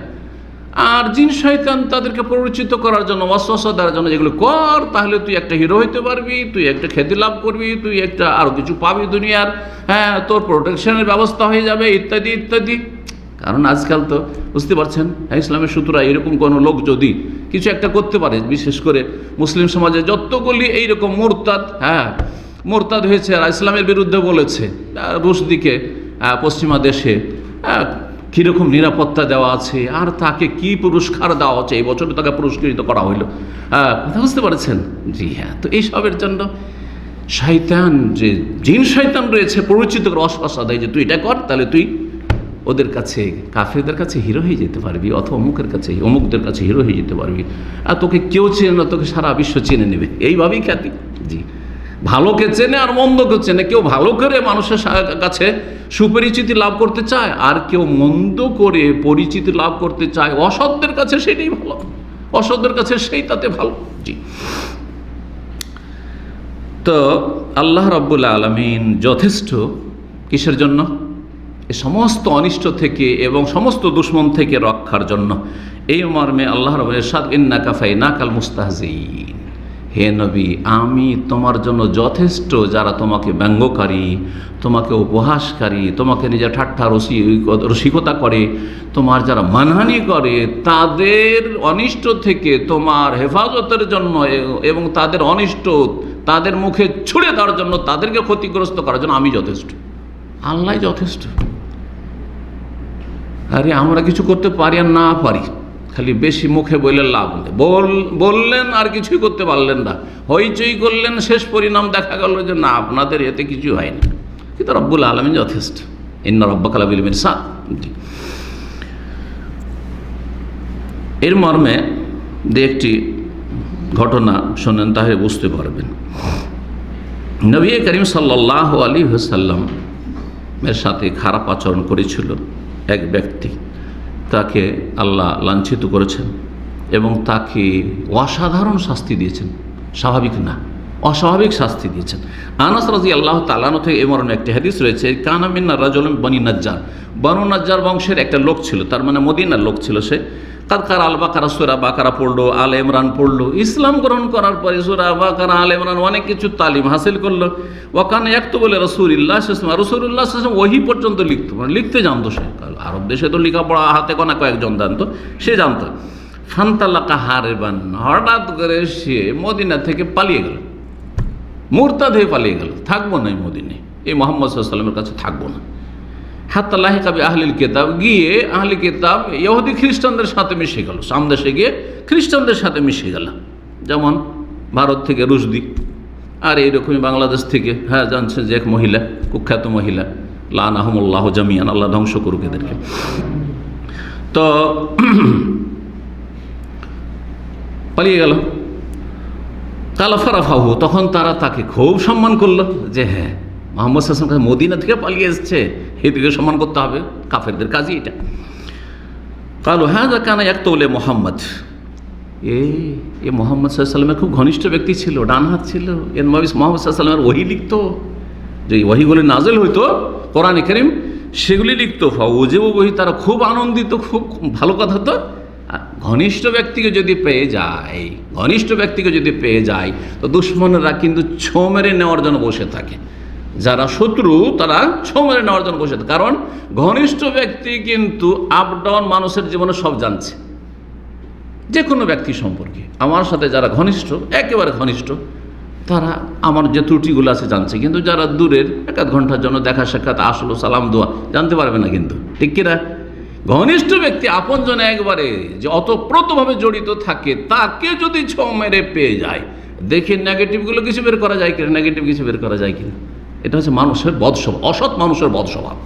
[SPEAKER 1] আর জিন শয়তান তাদেরকে পরিচিত করার জন্য, ওয়াসওয়াসা দেওয়ার জন্য, যেগুলো কর তাহলে তুই একটা হিরো হইতে পারবি, তুই একটা খ্যাতি লাভ করবি, তুই একটা আরও কিছু পাবি দুনিয়ার, হ্যাঁ তোর প্রোটেকশনের ব্যবস্থা হয়ে যাবে, ইত্যাদি ইত্যাদি। কারণ আজকাল তো বুঝতে পারছেন, হ্যাঁ ইসলামের সূত্রা এরকম কোনো লোক যদি কিছু একটা করতে পারে, বিশেষ করে মুসলিম সমাজে যতগুলি এইরকম মোরতাদ হয়েছে আর ইসলামের বিরুদ্ধে বলেছে, রুশ দিকে পশ্চিমা দেশে কীরকম নিরাপত্তা দেওয়া আছে, আর তাকে কি পুরস্কার দেওয়া হচ্ছে, এই বছরে তাকে পুরস্কৃত করা হইল, কথা বুঝতে পারছেন? জি হ্যাঁ। তো এইসবের জন্য শয়তান, যে জিন শয়তান রয়েছে, পরিচিত করে ওয়াসওয়াসা দেয় যে তুই এটা কর, তাহলে তুই ওদের কাছে, কাফেরদের কাছে হিরো হয়ে যেতে পারবি, অথবা অমুকদের কাছে হিরো হয়ে যেতে পারবি, আর তোকে কেউ চেনে না, তোকে সারা বিশ্ব চিনে নেবে, এইভাবেই খ্যাতি। জি, ভালোকে চেনে আর মন্দকে চেনে। কেউ ভালো করে মানুষের কাছে সুপরিচিতি লাভ করতে চায়, আর কেউ মন্দ করে পরিচিতি লাভ করতে চায় অসৎদের কাছে, সেটাই ভালো, অসৎদের কাছে সেই তাতে ভালো। জি। তো আল্লাহ রাব্বুল আলামিন যথেষ্ট কিসের জন্য? এই সমস্ত অনিষ্ট থেকে এবং সমস্ত দুশমন থেকে রক্ষার জন্য। এই মর্মে আল্লাহ রাব্বুল ইরশাদ, ইন্নাকা ফাইনাকাল মুস্তাহজিন, হে নবী আমি তোমার জন্য যথেষ্ট যারা তোমাকে ব্যঙ্গকারী, তোমাকে উপহাসকারী, তোমাকে নিজের ঠাট্টা রসিকতা করে, তোমার যারা মানহানি করে, তাদের অনিষ্ট থেকে তোমার হেফাজতের জন্য এবং তাদের অনিষ্ট তাদের মুখে ছুড়ে দেওয়ার জন্য, তাদেরকে ক্ষতিগ্রস্ত করার জন্য আমি যথেষ্ট। আল্লাহ যথেষ্ট। আরে আমরা কিছু করতে পারি আর না পারি, খালি বেশি মুখে বললে লাভ নেই, বললেন আর কিছুই করতে পারলেন না, হইচই করলেন, শেষ পরিণাম দেখা গেল যে না আপনাদের এতে কিছু হয়নি। কিন্তু রব্বুল আলামিন যথেষ্ট। ইন্না রাব্বাকা লাবিল মিরসাদ। এর মর্মে একটি ঘটনা শোনেন, তাহলে বুঝতে পারবেন। নবী করিম সাল্লাল্লাহু আলাইহি ওয়াসাল্লাম এর সাথে খারাপ আচরণ করেছিল এক ব্যক্তি, তাকে আল্লাহ লাঞ্ছিত করেছেন এবং তাকে অসাধারণ শাস্তি দিয়েছেন, স্বাভাবিক না, অস্বাভাবিক শাস্তি দিয়েছেন। আনাস রাদিয়াল্লাহু তাআলা আনহু থেকে এই মর্মে একটি হাদিস রয়েছে, কানা মিন্না রাজুলুন বনি নাজ্জার, বনু নাজ্জার বংশের একটা লোক ছিল, তার মানে মদিনার লোক ছিল। সে কাদকার আল বাকারা, সূরা বাকারা পড়লো, আল ইমরান পড়লো, ইসলাম গ্রহণ করার পরে সূরা বাকারা, আল ইমরান অনেক কিছু তালিম হাসিল করলো। ওয়াকান ইয়াকতুবু রাসূলুল্লাহ সাল্লাল্লাহু আলাইহি ওয়াসাল্লাম ওহী পর্যন্ত লিখতো, মানে লিখতে জানতো সে। আরব দেশে তো লেখাপড়া হাতে গোনা কয়েকজন জানতো, সে জানতো। ফান্তালাকা হারিবান, হঠাৎ করে সে মদিনা থেকে পালিয়ে গেল, মুরতাদ হয়ে পালিয়ে গেল, থাকবো না এই মদিনে, এই মুহাম্মদ সাল্লাল্লাহু আলাইহি ওয়াসাল্লামের কাছে থাকবো না। হাত্তা লাহিকা বি আহলিল কিতাব, গিয়ে আহলি কিতাব ইহুদি খ্রিস্টানদের সাথে মিশে গেল, সামদেশে গিয়ে খ্রিস্টানদের সাথে মিশে গেল। যেমন ভারত থেকে রুশদি, আর এইরকমই বাংলাদেশ থেকে, হ্যাঁ জানছেন যে এক মহিলা, কুখ্যাত মহিলা, লানাহুমুল্লাহ জামিয়ান, আল্লাহ ধ্বংস করুক এদেরকে। তো পালিয়ে গেল। কালাফারাফাহু, তখন তারা তাকে খুব সম্মান করলো যে হ্যাঁ মুহাম্মদ সাল্লাল্লাহু আলাইহি ওয়াসাল্লাম মদিনা থেকে পালিয়ে এসছে, এদিকে সম্মান করতে হবে, কাফেরদের কাজই এটা। কালু হাযা কানা ইয়াকতুলে মুহাম্মদ, এ মুহাম্মদ সাল্লাল্লাহু আলাইহি ওয়াসাল্লামের খুব ঘনিষ্ঠ ব্যক্তি ছিল, ডান হাত ছিল, এর নবী মুহাম্মদ সাল্লাল্লাহু আলাইহি ওয়াসাল্লামের ওহী লিখতো, যে ওহীগুলি নাজিল হইতো কোরআনে কারীম, সেগুলি লিখতো। ফাউজিবু বহি, তারা খুব আনন্দিত, খুব ভালো কথা। তো ঘনিষ্ঠ ব্যক্তিকে যদি পেয়ে যায়, তো দুশ্মনরা কিন্তু ছো মেরে নেওয়ার জন্য বসে থাকে, যারা শত্রু তারা ছো মেরে নেওয়ার জন্য বসে থাকে। কারণ ঘনিষ্ঠ ব্যক্তি কিন্তু আপ ডাউন মানুষের জীবনে সব জানছে, যে কোনো ব্যক্তি সম্পর্কে। আমার সাথে যারা ঘনিষ্ঠ, একেবারে ঘনিষ্ঠ, তারা আমার যে ত্রুটিগুলো আছে জানছে, কিন্তু যারা দূরের, এক আধ ঘন্টার জন্য দেখা সাক্ষাৎ, আসলো সালাম দোয়া জানতে পারবে না কিন্তু, ঠিক কিনা? ঘনিষ্ঠ ব্যক্তি, আপনজন একবারে যে অতপ্রতভাবে জড়িত থাকে, তাকে যদি ছো মেরে পেয়ে যায়, দেখে নেগেটিভগুলো কিছু বের করা যায় কিনা, নেগেটিভ কিছু বের করা যায় কিনা। এটা হচ্ছে মানুষের বদস্বভাব, অসৎ মানুষের বদস্বভাব।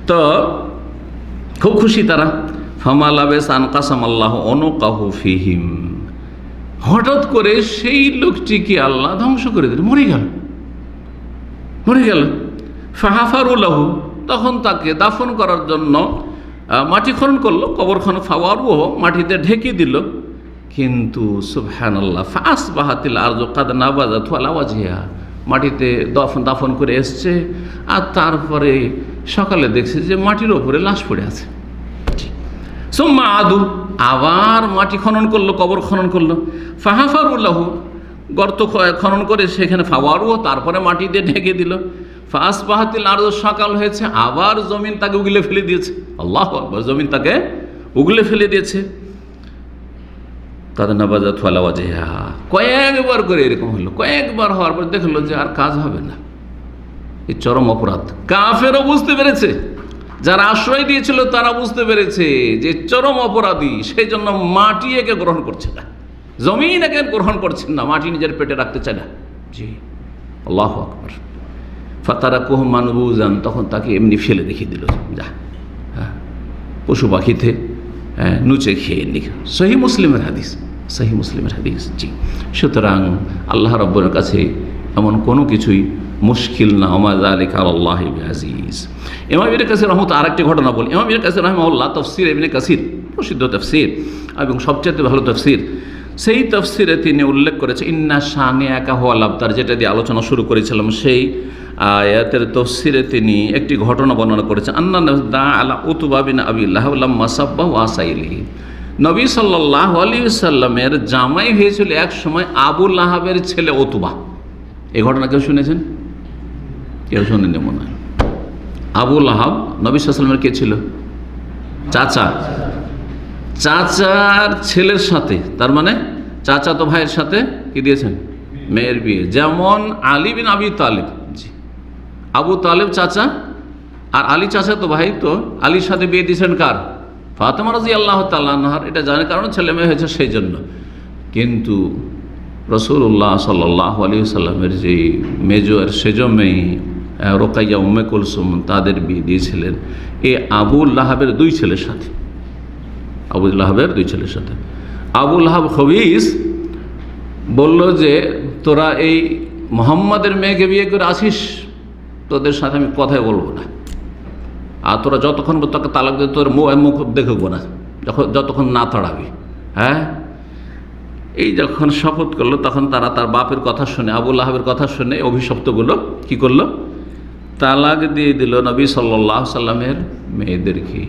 [SPEAKER 1] তো খুব খুশি তারা। ফামালাবেস আনকাসাম আল্লাহ অনুকাহু ফিহিম, হঠাৎ করে সেই লোকটিকে আল্লাহ ধ্বংস করে দিল, মরে গেল। ফাহাফারুল্লাহু, তখন তাকে দাফন করার জন্য মাটি খনন করলো, কবর খনন, ফাওয়ারুহ, মাটিতে ঢেকে দিল। কিন্তু সুবহানাল্লাহ, ফাসবাহাতিল আরযু কাদ নাবাযাতু আলা ওয়াজহিহা, মাটিতে দাফন করে এসছে, আর তারপরে সকালে দেখছে যে মাটির ওপরে লাশ পড়ে আছে। সুম্মা আদু, আবার মাটি খনন করলো, কবর খনন করলো। ফাহাফারুল্লাহ, গর্ত খনন করে সেখানে ফাওয়ারুও, তারপরে মাটি দিয়ে ঢেকে দিল। ফাস বাহাতিল আরো, সকাল হয়েছে, আবার জমিন তাকে উগলে ফেলে দিয়েছে। আল্লাহু আকবার, জমিন তাকে উগলে ফেলে দিয়েছে। তাদের নাবাজাত ফালাওয়াজেহা, কয়েকবার করে এরকম হলো। কয়েকবার হওয়ার পর দেখলো যে আর কাজ হবে না, এই চরম অপরাধ। কাফেরও বুঝতে পেরেছে, যারা আশ্রয় দিয়েছিল তারা বুঝতে পেরেছে যে চরম অপরাধী, সেই জন্য মাটি একে গ্রহণ করছে না, জমিন একে গ্রহণ করছেন না, মাটি নিজের পেটে রাখতে চায় না। জি, আল্লাহু আকবার। ফাতারাকুহু মানবুজান, তখন তাকে এমনি ফেলে রেখে দিল, যা পশু পাখিতে নুচে খেয়ে নি। সহি মুসলিমের হাদিস, সহি মুসলিমের হাদিস। জি, সুতরাং আল্লাহ রাব্বুল কাছে এমন কোনো কিছুই মুশকিল না। ওমা যালিকা আলাল্লাহি বিআজিজ। ইমাম ইবনে কাসির রাহমাতুল্লাহ, আরেকটি ঘটনা বলি। ইমাম ইবনে কাসির রাহিমাহুল্লাহ তাফসীর ইবনে কাসির, প্রসিদ্ধ তাফসীর এবং সবচেয়ে ভালো তাফসীর, সেই তাফসীরে তিনি উল্লেখ করেছে ইন্না শানিয়াকা হুয়াল আবতার, যেটা দিয়ে আলোচনা শুরু করেছিলাম। সেই আয়াতের তাফসীরে তিনি একটি ঘটনা বর্ণনা করেছেন। আন্না দা আলা উতবা বিন আবি লাহাব লাম্মা সাব্বা ওয়া সাইলিহি, নবী সাল্লাল্লাহু আলাইহি ওয়াসাল্লামের জামাই হয়েছিল এক সময় আবু লাহাবের ছেলে উতবা। এই ঘটনা কেউ শুনেছেন? কেউ শোনেনি মনে হয়। আবু লাহাব নবী সাল্লাল্লাহু আলাইহি ওয়াসাল্লামের কে ছিল? চাচা। চাচার ছেলের সাথে, তার মানে চাচা তো ভাইয়ের সাথে কি দিয়েছেন? মেয়ের বিয়ে। যেমন আলী বিন আবি তালিব, জি, আবু তালেব চাচা, আর আলী চাচা তো ভাই, তো আলীর সাথে বিয়ে দিয়েছেন কার? ফাতেমা রাদিয়াল্লাহু তাআলা আনহার। এটা জানে কারণ ছেলে মেয়ে হয়েছে সেই জন্য। কিন্তু রাসূলুল্লাহ সাল্লাল্লাহু আলাইহি ওয়াসাল্লামের যে মেজো আর সেজো মেয়ে রোকাইয়া উম্মে কুলসুম, তাদের বিয়ে দিয়েছিলেন এই আবু লাহাবের দুই ছেলের সাথে। আবু লাহাবের দুই ছেলের সাথে আবু লাহাব খবিস বলল যে তোরা এই মুহাম্মাদের মেয়েকে বিয়ে করে আসিস, তোদের সাথে আমি কথাই বলবো না, আর তোরা যতক্ষণ তোকে তালাক দিয়ে তোর মুখ দেখবো না, যতক্ষণ না তাড়াবি। হ্যাঁ, এই যখন শপথ করলো তখন তারা তার বাপের কথা শুনে, আবু লাহাবের কথা শুনে অভিশপ্তগুলো কি করলো? তালাক দিয়ে দিল নবী সাল্লাল্লাহু আলাইহি সাল্লামের মেয়েদেরকে।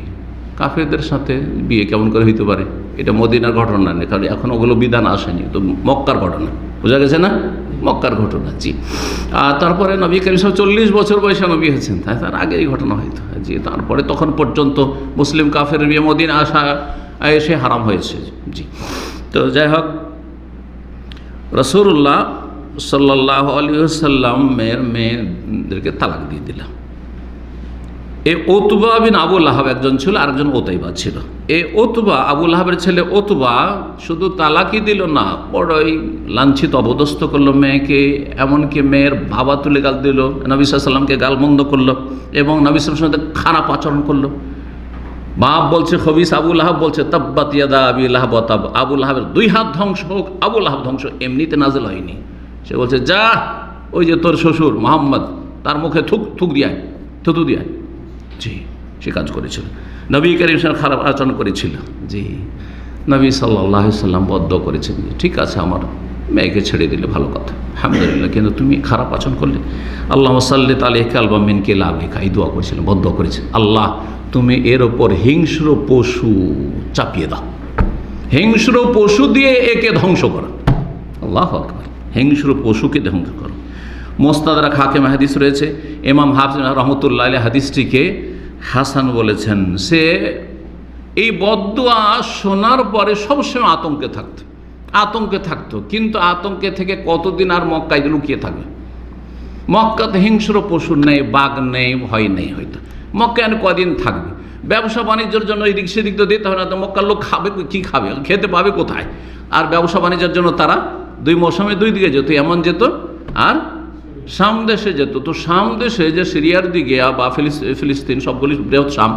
[SPEAKER 1] কাফেরদের সাথে বিয়ে কেমন করে হইতে পারে? এটা মদিনার ঘটনা নেই, কারণ এখন ওগুলো বিধান আসেনি, তো মক্কার ঘটনা, বোঝা গেছে না? মক্কার ঘটনা। জি, আর তারপরে নবী করিম সাল্লাল্লাহু আলাইহি ওয়াসাল্লাম 40 বছর বয়সে নবী হয়েছেন, তার আগে এই ঘটনা হয়তো। জি, তারপরে তখন পর্যন্ত মুসলিম কাফের বিয়ে মদিনা আসা এসে হারাম হয়েছে। জি, তো যাই হোক, রাসূলুল্লাহ সাল্লাল্লাহু আলাইহি ওয়াসাল্লামের মেয়েদেরকে তালাক দিয়ে দিলাম। এই উতবা বিন আবু লাহাব একজন ছিল, আরেকজন উতাইবা ছিল। এই উতবা, আবু লাহাবের ছেলে উতবা, শুধু তালাকই দিল না, বড়ই লাঞ্ছিত অপদস্থ করলো মেয়েকে, এমনকি মেয়ের বাবা তুলে গাল দিল, নবী সাল্লাল্লাহু আলাইহি ওয়াসাল্লামকে গালমন্দ করলো এবং নবী সাল্লাল্লাহু আলাইহি ওয়াসাল্লামের সাথে খারাপ আচরণ করলো। বাপ বলছে খবিস, আবু লাহাব বলছে তাব্বাত ইয়াদা আবি লাহাব ওয়া তাব, আবু লাহাবের দুই হাত ধ্বংস হোক। আবু লাহাব ধ্বংস এমনিতে নাযিল হয়নি, সে বলছে যা, ওই যে তোর শ্বশুর মুহাম্মদ, তার মুখে থুতু দিয়ায়। জি, সে কাজ করেছিল, নবী করিম সাল্লাল্লাহু আলাইহি ওয়াসাল্লাম খারাপ আচরণ করেছিল। জি, নবী সাল্লাল্লাহু আলাইহি ওয়াসাল্লাম বদ্ধ করেছেন, ঠিক আছে আমার মেয়েকে ছেড়ে দিলে ভালো কথা, আলহামদুলিল্লাহ, কিন্তু তুমি খারাপ আচরণ করলে। আল্লাহুম্মা সাল্লি আলাইহি আলবা মিনকা লাবিকা, এই দোয়া করেছিলেন, বদ্ধ করেছেন, আল্লাহ তুমি এর ওপর হিংস্র পশু চাপিয়ে দাও, হিংস্র পশু দিয়ে একে ধ্বংস করো। আল্লাহু আকবার, হিংস্র পশুকে ধ্বংস করো। মুস্তাদরাক হাকিম হাদিস রয়েছে, ইমাম হাফিজ রহমতুল্লাহ আলাইহি হাদিসটিকে হাসান বলেছেন। সে এই বদদুয়া শোনার পরে সবসময় আতঙ্কে থাকতো, কিন্তু আতঙ্কে থেকে কতদিন আর মক্কায় লুকিয়ে থাকবে? মক্কাতে হিংস্র পশু নেই, বাঘ নেই, ভয় নেই, হয়তো মক্কায় কদিন থাকবে? ব্যবসা বাণিজ্যের জন্য এই দিক সেদিক তো দিতে হবে না, তো মক্কার লোক খাবে কি? খাবে, খেতে পাবে কোথায়? আর ব্যবসা বাণিজ্যের জন্য তারা দুই মৌসুমে দুই দিকে যেত, এমন যেত আর শাম দেশে যেত। তো শাম দেশে যে সিরিয়ার দিকে বা ফিলিস্তিন, সবগুলি বৃহৎ শাম,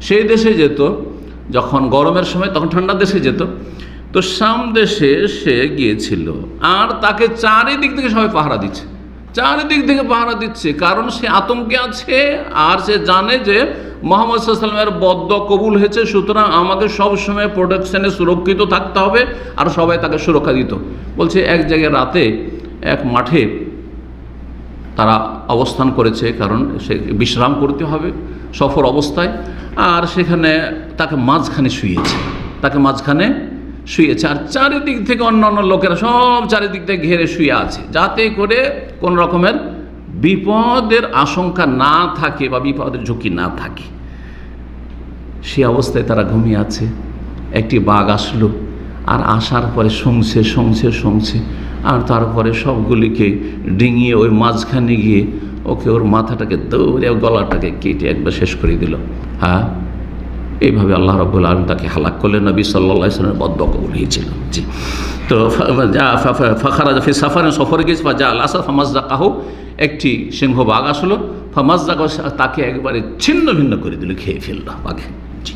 [SPEAKER 1] সেই দেশে যেত যখন গরমের সময়, তখন ঠান্ডার দেশে যেত। তো শাম দেশে সে গিয়েছিল, আর তাকে চারিদিক থেকে সবাই পাহারা দিচ্ছে, কারণ সে আতঙ্কে আছে, আর সে জানে যে মুহাম্মদ সাল্লাল্লাহু আলাইহি ওয়াসাল্লামের বদ্দুয়া কবুল হয়েছে, সুতরাং আমাকে সবসময় প্রোটেকশনে সুরক্ষিত থাকতে হবে, আর সবাই তাকে সুরক্ষা দিত। বলছে এক জায়গায় রাতে এক মাঠে তারা অবস্থান করেছে, কারণ সে বিশ্রাম করতে হবে সফর অবস্থায়, আর সেখানে তাকে মাঝখানে শুয়েছে, আর চারিদিক থেকে অন্যান্য লোকেরা সব চারিদিক থেকে ঘেরে শুয়ে আছে, যাতে করে কোন রকমের বিপদের আশঙ্কা না থাকে বা বিপদের ঝুঁকি না থাকে। সে অবস্থায় তারা ঘুমিয়ে আছে। একটি বাঘ আসলো, আর আসার পরে শুংছে, আর তারপরে সবগুলিকে ডিঙিয়ে ওই মাঝখানে গিয়ে ওকে ওর মাথাটাকে দৌড়ে গলাটাকে কেটে একবার শেষ করে দিল। হ্যাঁ, এইভাবে আল্লাহ রাব্বুল আলামিন তাকে হালাক করলেন। নবী সাল্লাল্লাহু আলাইহি ওয়াসাল্লামের বদদুয়া কবুল হয়েছিল। জি, তো ফাখারাজা ফি সাফারিন, সফরে গেছে, যা আসাদ ফামাজ্জাকাহু, একটি সিংহ বাঘ আসলো, ফামাজ্জাকাহু, তাকে একবারে ছিন্ন ভিন্ন করে দিল, খেয়ে ফেলল বাঘে। জি,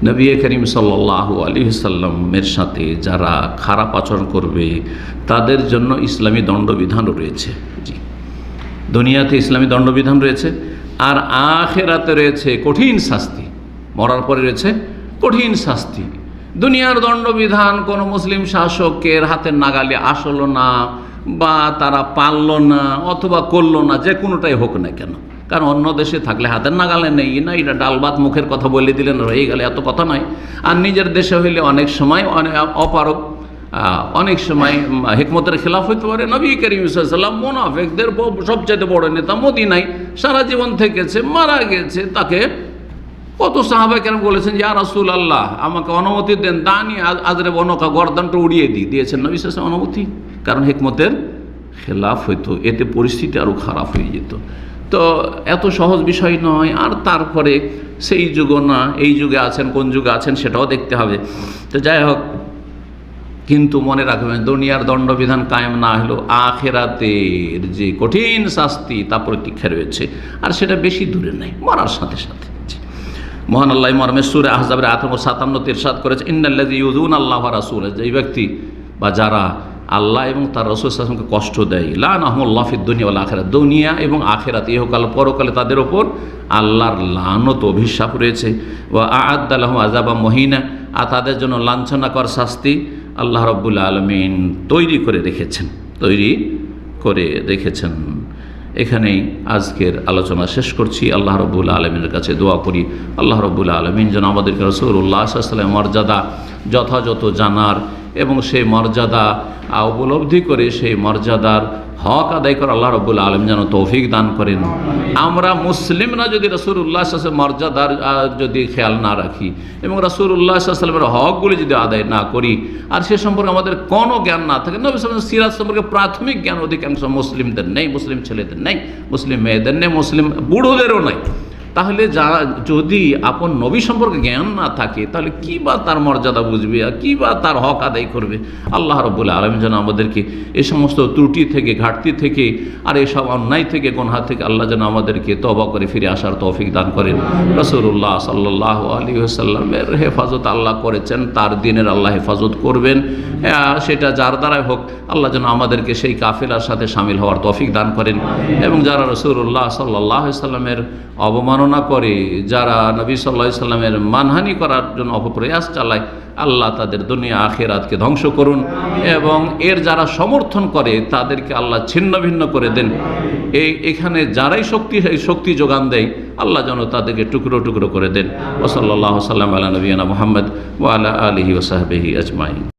[SPEAKER 1] নবী করিম সাল্লাল্লাহু আলাইহি ওয়াসাল্লামের সাথে যারা খারাপ আচরণ করবে তাদের জন্য ইসলামী দণ্ডবিধান রয়েছে। জি, দুনিয়াতে ইসলামী দণ্ডবিধান রয়েছে, আর আখিরাতে রয়েছে কঠিন শাস্তি। মরার পরে রয়েছে কঠিন শাস্তি। দুনিয়ার দণ্ডবিধান কোনো মুসলিম শাসকের হাতের নাগালে আসলো না, বা তারা পারল না অথবা করলো না, যে কোনোটাই হোক না কেন, কারণ অন্য দেশে থাকলে হাতের নাগালে নেই না, এটা ডাল ভাত মুখের কথা বলে দিলেন হয়ে গেলে, এত কথা নয়। আর নিজের দেশে হইলে অনেক সময় অপারক, অনেক সময় হিকমতের খেলাফ হইতে পারে। নবী করিম সাল্লাল্লাহু আলাইহি ওয়াসাল্লাম মুনাফিকদের সবচেয়ে বড় নেতা, মদিনায় সারা জীবন থেকেছে, মারা গেছে, তাকে কত সাহাবা কেন বলেছেন, ইয়া রাসূলুল্লাহ আমাকে অনুমতি দেন, দানি আজরে বনকা, গর্দানটা উড়িয়ে দিয়েছেন নবী সাল্লাল্লাহু আলাইহি ওয়াসাল্লাম অনুমতি, কারণ হিকমতের খেলাফ হইতো, এতে পরিস্থিতি আরও খারাপ হয়ে যেত। তো এত সহজ বিষয় নয়। আর তারপরে সেই যুগ না, এই যুগে আছেন, কোন যুগে আছেন সেটাও দেখতে হবে। তো যাই হোক, কিন্তু মনে রাখবেন, দুনিয়ার দণ্ডবিধান কায়েম না হলেও আখিরাতের যে কঠিন শাস্তি তা প্রতীক্ষা রয়েছে, আর সেটা বেশি দূরে নেই, মরার সাথে সাথে। মহান আল্লাহ মর্মে সূরা আহজাবের 57 ইরশাদ করেছে, ইন্নাল্লাযী ইউযুনা আল্লাহ ওয়া রাসূলাহু, যে ব্যক্তি বা যারা আল্লাহ এবং তার রাসূল সাল্লাল্লাহু আলাইহি ওয়াসাল্লামকে কষ্ট দেয়, লানাহুমুল্লাহু ফিদ দুনিয়া ওয়াল আখিরাত, দুনিয়া এবং আখিরাত, ইহকাল পরকালে তাদের ওপর আল্লাহর লানত, অভিশাপ রয়েছে। ওয়া আ'আদ্দা লাহুম আযাবাম মুহিনা, আর তাদের জন্য লাঞ্ছনাকর শাস্তি আল্লাহ রাব্বুল আলামিন তৈরি করে রেখেছেন। এখানেই আজকের আলোচনা শেষ করছি। আল্লাহ রাব্বুল আলামিনের কাছে দোয়া করি, আল্লাহ রাব্বুল আলামিন যেন আমাদেরকে রাসূলুল্লাহ সাল্লাল্লাহু আলাইহি ওয়াসাল্লামের মর্যাদা যথাযথ জানার এবং সেই মর্যাদা উপলব্ধি করে সেই মর্যাদার হক আদায় করে আল্লাহ রাব্বুল আলামিন যেন তৌফিক দান করেন। আমরা মুসলিমরা যদি রাসূলুল্লাহ সাল্লাল্লাহু আলাইহি ওয়াসাল্লামের মর্যাদার যদি খেয়াল না রাখি এবং রাসূলুল্লাহ সাল্লাল্লাহু আলাইহি ওয়াসাল্লামের হকগুলি যদি আদায় না করি, আর সে সম্পর্কে আমাদের কোনো জ্ঞান না থাকে, নবী সাল্লাল্লাহু আলাইহি ওয়াসাল্লামের সিরাত সম্পর্কে প্রাথমিক জ্ঞান অধিকাংশ মুসলিমদের নেই, মুসলিম ছেলেদের নেই, মুসলিম মেয়েদের নেই, মুসলিম বুড়োদেরও নেই, তাহলে যদি আপন নবী সম্পর্কে জ্ঞান না থাকে, তাহলে কী বা তার মর্যাদা বুঝবে আর কী বা তার হক আদায় করবে। আল্লাহ রাব্বুল আলামিন যেন আমাদেরকে এই সমস্ত ত্রুটি থেকে, ঘাটতি থেকে, আর এসব অন্যায় থেকে, গুনাহ থেকে আল্লাহ যেন আমাদেরকে তওবা করে ফিরে আসার তৌফিক দান করেন। রাসূলুল্লাহ সাল্লাল্লাহু আলাইহি ওয়াসাল্লামের হেফাজত আল্লাহ করেছেন, তার দিনের আল্লাহ হেফাজত করবেন, সেটা যার দ্বারাই হোক, আল্লাহ যেন আমাদেরকে সেই কাফেলার সাথে শামিল হওয়ার তৌফিক দান করেন। এবং যারা রাসূলুল্লাহ সাল্লাল্লাহু আলাইহি ওয়াসাল্লামের অবমাননা করে, যারা নবী সাল্লাল্লাহু আলাইহি ওয়াসাল্লামের মানহানি করার জন্য অপপ্রয়াস চালায়, আল্লাহ তাদের দুনিয়া আখিরাতকে ধ্বংস করুন, এবং এর যারা সমর্থন করে তাদেরকে আল্লাহ ছিন্ন ভিন্ন করে দেন। এখানে যারাই শক্তি যোগান দেয়, আল্লাহ যেন তাদেরকে টুকরো টুকরো করে দেন। ওয়া সাল্লাল্লাহু সাল্লাম আলা নবিয়িনা মুহাম্মদ ওয়া আলা আলিহি ওয়া সাহবিহি আজমাইন।